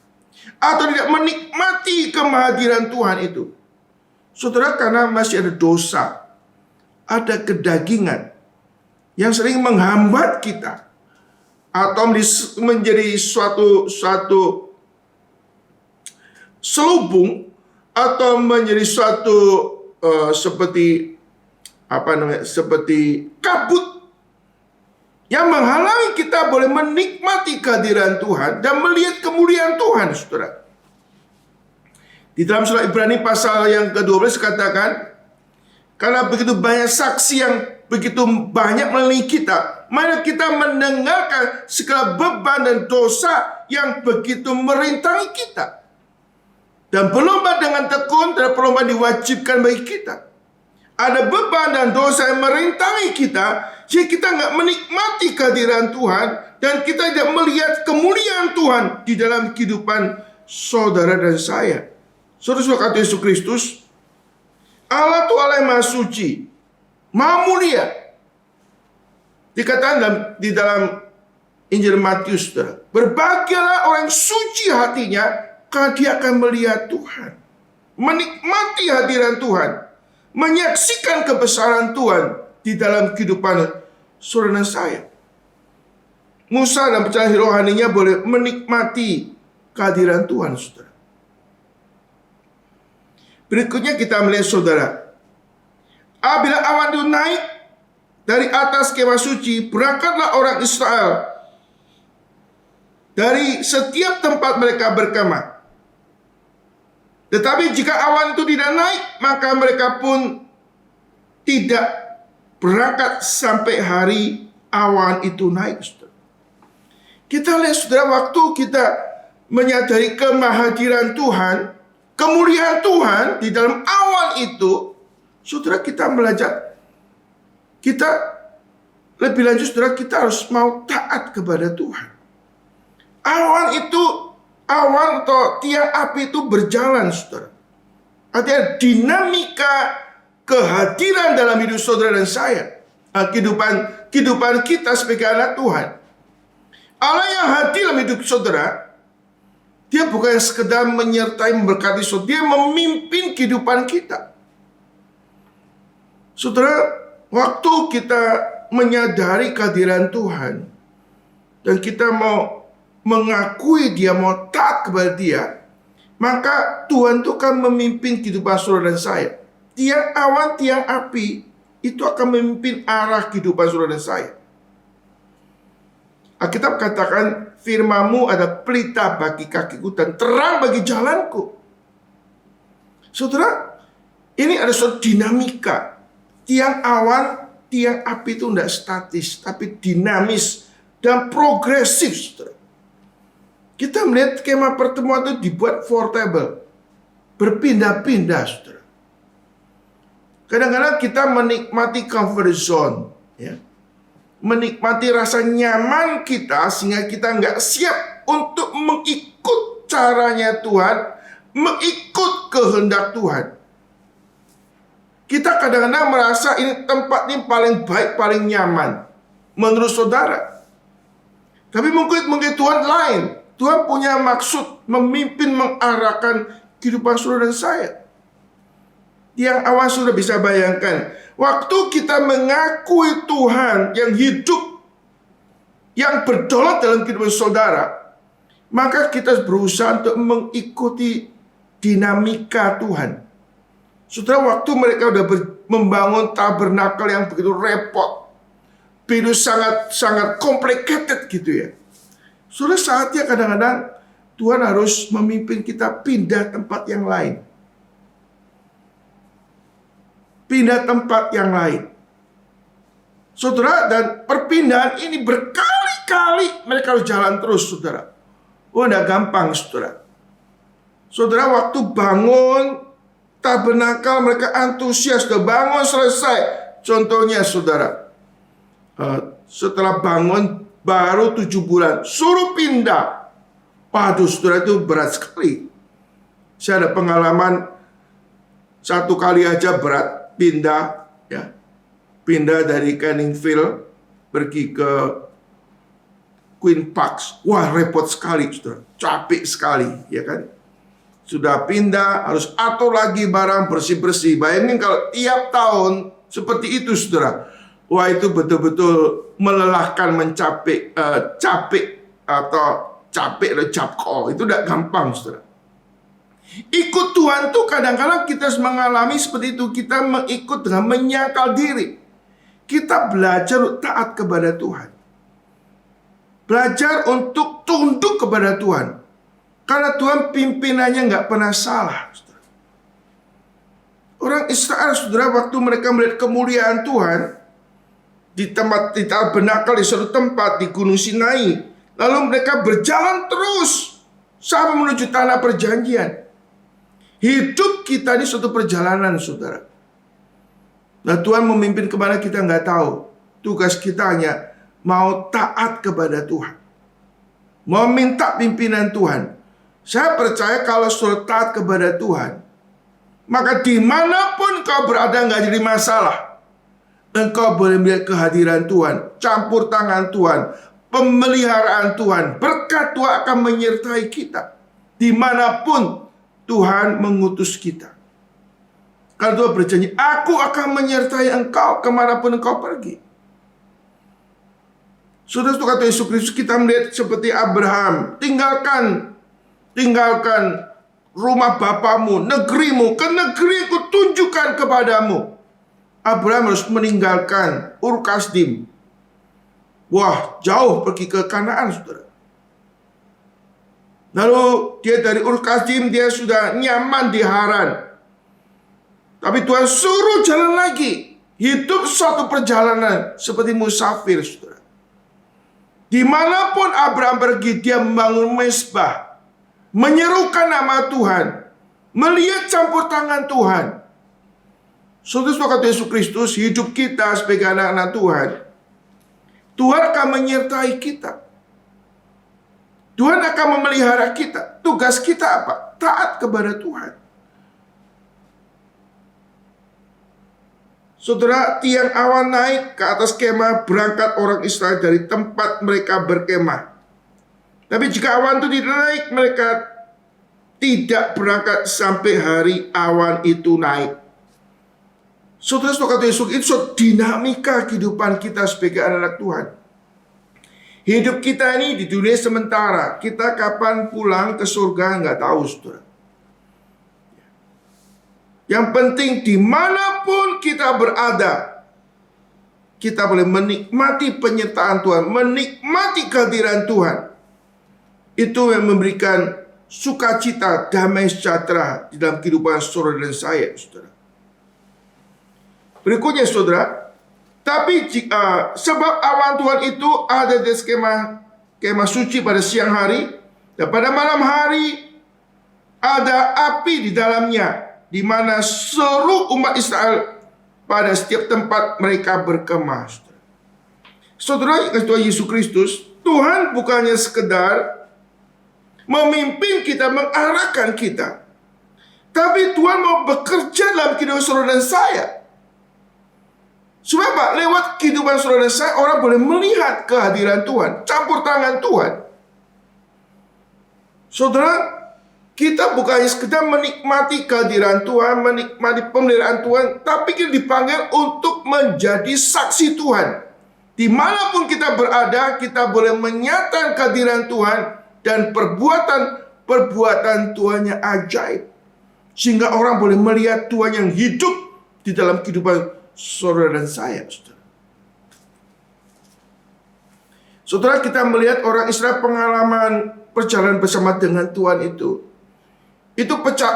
Atau tidak menikmati kehadiran Tuhan itu? Saudara, karena masih ada dosa, ada kedagingan yang sering menghambat kita, atau menjadi suatu selubung, atau menjadi suatu seperti kabut yang menghalangi kita boleh menikmati kehadiran Tuhan dan melihat kemuliaan Tuhan, saudara. Di dalam surah Ibrani pasal yang ke-12 katakan, karena begitu banyak saksi yang begitu banyak melihat kita, mari kita mendengarkan segala beban dan dosa yang begitu merintangi kita. Dan berlomba dengan tekun adalah perlombaan diwajibkan bagi kita. Ada beban dan dosa yang merintangi kita, sehingga kita nggak menikmati kehadiran Tuhan, dan kita tidak melihat kemuliaan Tuhan di dalam kehidupan saudara dan saya. Saudara-saudara kata Yesus Kristus, Allah itu Allah yang Maha Suci, Maha Mulia. Dikatakan di dalam Injil Matius, saudara, berbahagialah orang yang suci hatinya, karena dia akan melihat Tuhan, menikmati hadiran Tuhan, menyaksikan kebesaran Tuhan di dalam kehidupan saudara dan saya. Musa dan perjalanan rohaninya boleh menikmati kehadiran Tuhan, saudara. Berikutnya kita melihat, saudara, apabila awan itu naik dari atas kemah suci, berangkatlah orang Israel dari setiap tempat mereka berkemah. Tetapi jika awan itu tidak naik, maka mereka pun tidak berangkat sampai hari awan itu naik, saudara. Kita lihat, saudara, waktu kita menyadari kemahadiran Tuhan, kemuliaan Tuhan di dalam awan itu, saudara, kita belajar. Kita lebih lanjut, saudara, kita harus mau taat kepada Tuhan. Awan itu, awan atau tiang api itu berjalan, saudara. Artinya dinamika kehadiran dalam hidup saudara dan saya, kehidupan kita sebagai anak Tuhan. Allah yang hadir dalam hidup saudara, dia bukan sekedar menyertai, memberkati saudara, dia memimpin kehidupan kita. Saudara, waktu kita menyadari kehadiran Tuhan, dan kita mau mengakui dia, mau taat kepada dia, maka Tuhan itu akan memimpin kehidupan saudara dan saya. Tiang awan, tiang api itu akan memimpin arah kehidupan saudara dan saya. Alkitab katakan, firman-Mu ada pelita bagi kakiku dan terang bagi jalanku. Saudara, ini ada suatu dinamika. Tiang awan, tiang api itu tidak statis, tapi dinamis dan progresif, saudara. Kita melihat skema pertemuan itu dibuat portable, berpindah-pindah, saudara. Kadang-kadang kita menikmati comfort zone, ya, menikmati rasa nyaman kita, sehingga kita nggak siap untuk mengikut caranya Tuhan, mengikut kehendak Tuhan. Kita kadang-kadang merasa ini tempat ini paling baik, paling nyaman menurut saudara. Tapi mungkin Tuhan lain. Tuhan punya maksud memimpin, mengarahkan kehidupan saudara dan saya. Yang awal sudah bisa bayangkan, waktu kita mengakui Tuhan yang hidup, yang berdaulat dalam kehidupan saudara, maka kita berusaha untuk mengikuti dinamika Tuhan. Saudara, waktu mereka sudah membangun tabernakel yang begitu repot, begitu sangat complicated gitu ya. Saudara, saatnya kadang-kadang Tuhan harus memimpin kita pindah tempat yang lain. Pindah tempat yang lain. Saudara, dan perpindahan ini berkali-kali mereka harus jalan terus, saudara. Oh, tidak gampang, saudara. Saudara, waktu bangun tabernakel mereka antusias, sudah bangun selesai. Contohnya, saudara, setelah bangun baru 7 bulan, suruh pindah. Waduh, saudara, itu berat sekali. Saya ada pengalaman 1 kali aja berat. Pindah, ya, pindah dari Canningfield pergi ke Queen Park. Wah, repot sekali, saudara, capek sekali, ya kan? Sudah pindah, harus atur lagi barang, bersih-bersih. Bayangin kalau tiap tahun seperti itu, saudara. Wah, itu betul-betul melelahkan, capek atau capko. Itu tidak gampang, saudara. Ikut Tuhan tuh kadang-kadang kita mengalami seperti itu. Kita mengikut dengan menyangkal diri. Kita belajar untuk taat kepada Tuhan. Belajar untuk tunduk kepada Tuhan. Karena Tuhan pimpinannya nggak pernah salah. Orang Israel, saudara, waktu mereka melihat kemuliaan Tuhan di tabernakel di suatu tempat di Gunung Sinai, lalu mereka berjalan terus sampai menuju tanah perjanjian. Hidup kita ini suatu perjalanan, saudara. Nah, Tuhan memimpin kemana kita nggak tahu. Tugas kita hanya mau taat kepada Tuhan, mau minta pimpinan Tuhan. Saya percaya kalau sudah taat kepada Tuhan, maka dimanapun kau berada nggak jadi masalah. Engkau boleh melihat kehadiran Tuhan, campur tangan Tuhan, pemeliharaan Tuhan, berkat Tuhan akan menyertai kita dimanapun Tuhan mengutus kita. Karena Tuhan berjanji, aku akan menyertai engkau kemanapun engkau pergi. Sudah kata Yesus Kristus, kita melihat seperti Abraham, tinggalkan rumah bapamu, negerimu, ke negeri ku tunjukkan kepadamu. Abraham harus meninggalkan Ur Kasdim. Wah, jauh pergi ke Kanaan, saudara. Lalu dia dari Ur Kasdim, dia sudah nyaman di Haran. Tapi Tuhan suruh jalan lagi. Hidup suatu perjalanan seperti musafir, saudara. Dimanapun Abraham pergi, dia membangun mezbah, menyerukan nama Tuhan, melihat campur tangan Tuhan. Saudara, kata Yesus Kristus, hidup kita sebagai anak-anak Tuhan, Tuhan akan menyertai kita. Tuhan akan memelihara kita. Tugas kita apa? Taat kepada Tuhan. Saudara, tiang awan naik ke atas kemah, berangkat orang Israel dari tempat mereka berkemah. Tapi jika awan itu tidak naik, mereka tidak berangkat sampai hari awan itu naik. Saudara, kata Yesus, itu dinamika kehidupan kita sebagai anak Tuhan. Hidup kita ini di dunia sementara. Kita kapan pulang ke surga nggak tahu, saudara. Yang penting dimanapun kita berada, kita boleh menikmati penyertaan Tuhan, menikmati kehadiran Tuhan. Itu yang memberikan sukacita, damai sejahtera di dalam kehidupan saudara dan saya, saudara. Berikutnya, saudara, tapi sebab awan Tuhan itu ada di kemah suci pada siang hari, dan pada malam hari ada api di dalamnya, di mana seluruh umat Israel pada setiap tempat mereka berkemah. Saudara, Tuhan Yesus Kristus, Tuhan bukannya sekedar memimpin kita, mengarahkan kita, tapi Tuhan mau bekerja dalam kehidupan saudara dan saya. Supaya apa? Lewat kehidupan saudara dan saya, orang boleh melihat kehadiran Tuhan, campur tangan Tuhan. Saudara, kita bukannya sekedar menikmati kehadiran Tuhan, menikmati pemeliharaan Tuhan, tapi kita dipanggil untuk menjadi saksi Tuhan. Dimanapun kita berada, kita boleh menyatakan kehadiran Tuhan dan perbuatan Tuhan yang ajaib. Sehingga orang boleh melihat Tuhan yang hidup di dalam kehidupan saudara dan saya. Saudara, kita melihat orang Israel pengalaman perjalanan bersama dengan Tuhan itu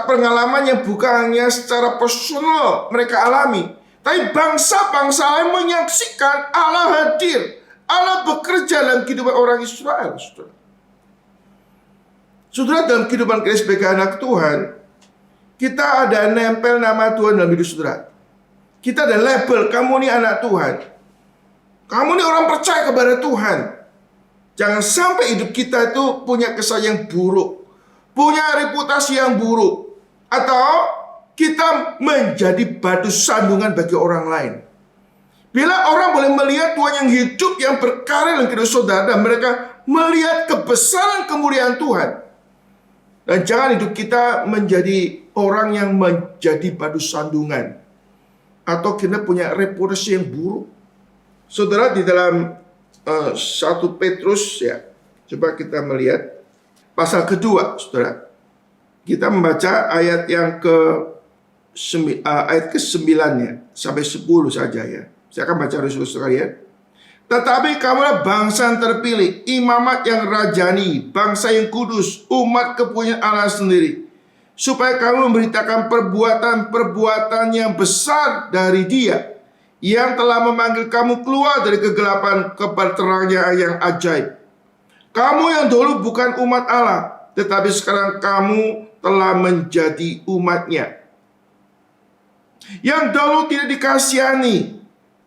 pengalaman yang bukan hanya secara personal mereka alami, tapi bangsa-bangsa lain menyaksikan Allah hadir, Allah bekerja dalam kehidupan orang Israel. Saudara, dalam kehidupan kita sebagai anak Tuhan, kita ada nempel nama Tuhan dalam hidup saudara. Kita ada label, kamu ini anak Tuhan, kamu ini orang percaya kepada Tuhan. Jangan sampai hidup kita itu punya kesan yang buruk, punya reputasi yang buruk, atau kita menjadi batu sandungan bagi orang lain. Bila orang boleh melihat Tuhan yang hidup, yang berkarya dalam kehidupan saudara, dan mereka melihat kebesaran kemuliaan Tuhan, dan jangan hidup kita menjadi orang yang menjadi batu sandungan, atau kita punya reputasi yang buruk. Saudara, di dalam 1 Petrus, ya, coba kita melihat pasal kedua, saudara. Kita membaca ayat yang ayat ke-9-nya sampai 10 saja, ya. Saya akan baca Rasul sekalian. Tetapi kamulah bangsa yang terpilih, imamat yang rajani, bangsa yang kudus, umat kepunyaan Allah sendiri, supaya kamu memberitakan perbuatan-perbuatan yang besar dari Dia yang telah memanggil kamu keluar dari kegelapan kepada terangnya yang ajaib. Kamu yang dulu bukan umat Allah, tetapi sekarang kamu telah menjadi umatnya. Yang dahulu tidak dikasihani,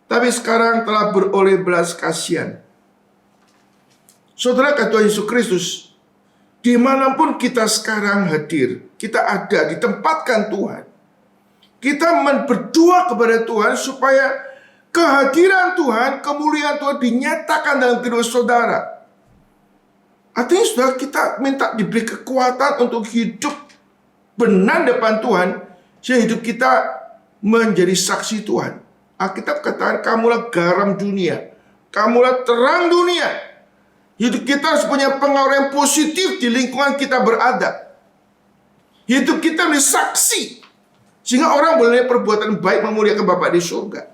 tapi sekarang telah beroleh belas kasihan. Saudara, kata Tuhan Yesus Kristus, dimanapun kita sekarang hadir, kita ada, ditempatkan Tuhan. Kita berdoa kepada Tuhan supaya kehadiran Tuhan, kemuliaan Tuhan dinyatakan dalam kehidupan saudara. Artinya saudara, kita minta diberi kekuatan untuk hidup benar depan Tuhan, sehingga hidup kita menjadi saksi Tuhan. Alkitab katakan, kamulah garam dunia, kamulah terang dunia. Hidup kita harus punya pengaruh yang positif di lingkungan kita berada. Hidup kita menjadi saksi, sehingga orang boleh lihat perbuatan baik memuliakan Bapa di surga.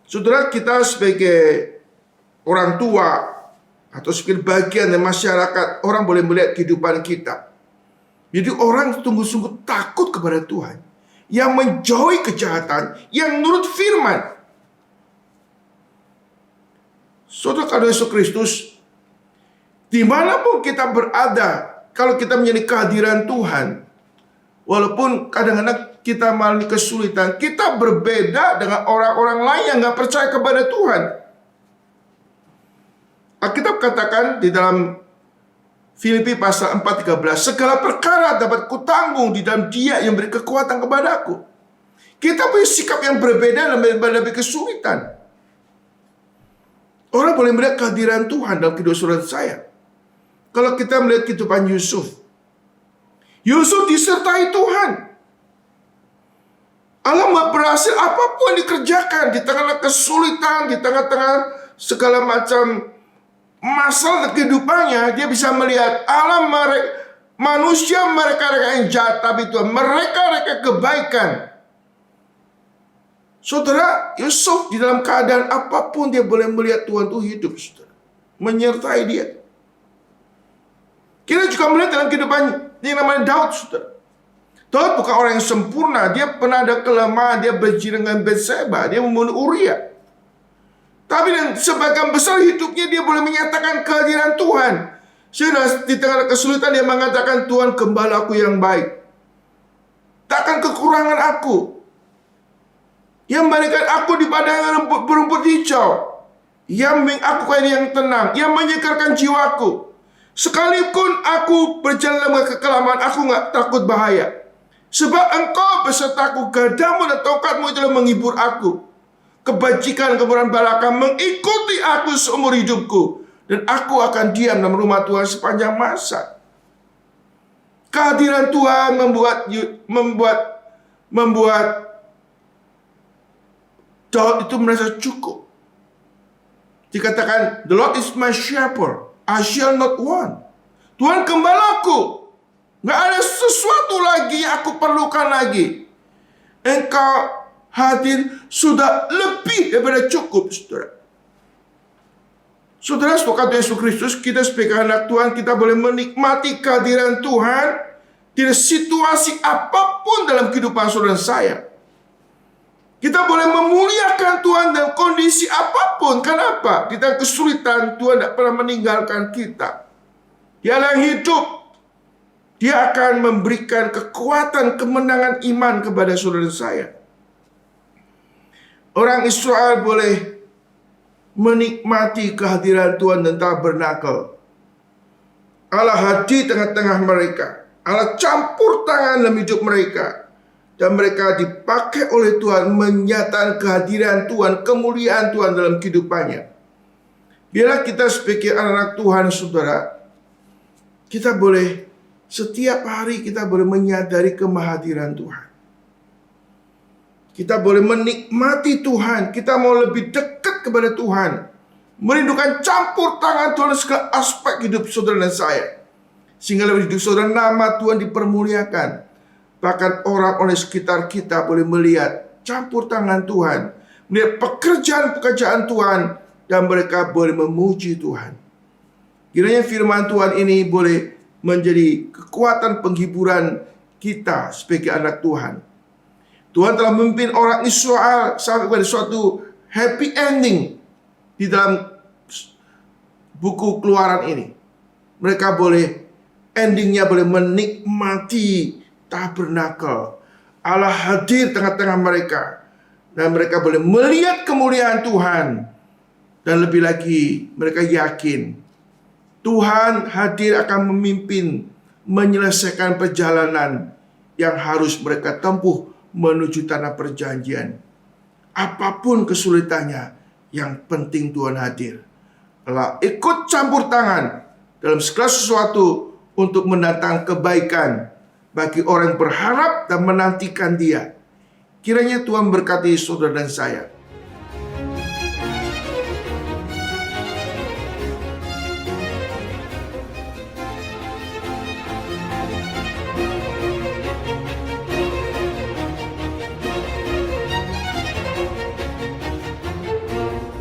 Saudara, kita sebagai orang tua atau sebagai bagian dari masyarakat, orang boleh melihat kehidupan kita. Jadi orang sungguh-sungguh takut kepada Tuhan, yang menjauhi kejahatan, yang nurut firman. Saudara, kata Yesus Kristus, dimanapun kita berada, kalau kita menjadi kehadiran Tuhan, walaupun kadang-kadang kita mengalami kesulitan, kita berbeda dengan orang-orang lain yang gak percaya kepada Tuhan. Alkitab katakan di dalam Filipi pasal 4:13, segala perkara dapat kutanggung di dalam Dia yang beri kekuatan kepadaku. Kita punya sikap yang berbeda dalam menghadapi kesulitan. Orang boleh melihat kehadiran Tuhan dalam kehidupan saudara saya. Kalau kita melihat kehidupan Yusuf, Yusuf disertai Tuhan. Allah berhasil apapun yang dikerjakan di tengah kesulitan, di tengah-tengah segala macam masalah kehidupannya, dia bisa melihat Allah manusia mereka yang jahat, tapi Tuhan mereka kebaikan. Saudara, Yusuf di dalam keadaan apapun dia boleh melihat Tuhan itu hidup, saudara, menyertai dia. Kita juga melihat dalam kehidupan yang namanya Daud, saudara. Daud bukan orang yang sempurna, dia pernah ada kelemahan, dia berzina dengan Batseba, dia membunuh Uria. Tapi dan sebagian besar hidupnya dia boleh menyatakan kehadiran Tuhan. Sehingga di tengah kesulitan dia mengatakan, Tuhan gembalaku yang baik, takkan kekurangan aku. Yang memberikan aku di padang berumput hijau, yang aku kain yang tenang, yang menyegarkan jiwaku. Sekalipun aku berjalan dalam kekelaman, aku gak takut bahaya. Sebab Engkau besertaku, gadamu dan tongkatmu telah menghibur aku. Kebajikan kemuliaan balaka mengikuti aku seumur hidupku, dan aku akan diam dalam rumah Tuhan sepanjang masa. Kehadiran Tuhan membuat Daud itu merasa cukup. Dikatakan, the Lord is my shepherd, I shall not want. Tuhan gembalaku, gak ada sesuatu lagi yang aku perlukan lagi. Engkau hadir sudah lebih daripada cukup, saudara. Saudara, sebagai Yesus Kristus, kita sebagai anak Tuhan, kita boleh menikmati kehadiran Tuhan di situasi apapun dalam kehidupan saudara saya. Kita boleh memuliakan Tuhan dalam kondisi apapun. Kenapa? Di tengah kesulitan, Tuhan tidak pernah meninggalkan kita. Dia yang hidup. Dia akan memberikan kekuatan, kemenangan iman kepada saudara saya. Orang Israel boleh menikmati kehadiran Tuhan dan tabernakel. Allah hadir tengah-tengah mereka. Allah campur tangan dalam hidup mereka. Dan mereka dipakai oleh Tuhan menyatakan kehadiran Tuhan, kemuliaan Tuhan dalam kehidupannya. Biarlah kita sebagai anak Tuhan, saudara, kita boleh setiap hari kita boleh menyadari kemahadiran Tuhan. Kita boleh menikmati Tuhan. Kita mau lebih dekat kepada Tuhan. Merindukan campur tangan Tuhan segala aspek hidup saudara dan saya. Sehingga lebih hidup saudara, nama Tuhan dipermuliakan. Bahkan orang-orang sekitar kita boleh melihat campur tangan Tuhan, melihat pekerjaan-pekerjaan Tuhan, dan mereka boleh memuji Tuhan. Kiranya firman Tuhan ini boleh menjadi kekuatan penghiburan kita sebagai anak Tuhan. Tuhan telah memimpin orang Israel sampai pada suatu happy ending di dalam buku Keluaran ini. Mereka boleh endingnya boleh menikmati tabernakel. Allah hadir tengah-tengah mereka, dan mereka boleh melihat kemuliaan Tuhan. Dan lebih lagi, mereka yakin Tuhan hadir akan memimpin, menyelesaikan perjalanan yang harus mereka tempuh menuju tanah perjanjian. Apapun kesulitannya, yang penting Tuhan hadir. Allah ikut campur tangan dalam segala sesuatu untuk mendatangkan kebaikan bagi orang yang berharap dan menantikan Dia. Kiranya Tuhan berkati saudara dan saya.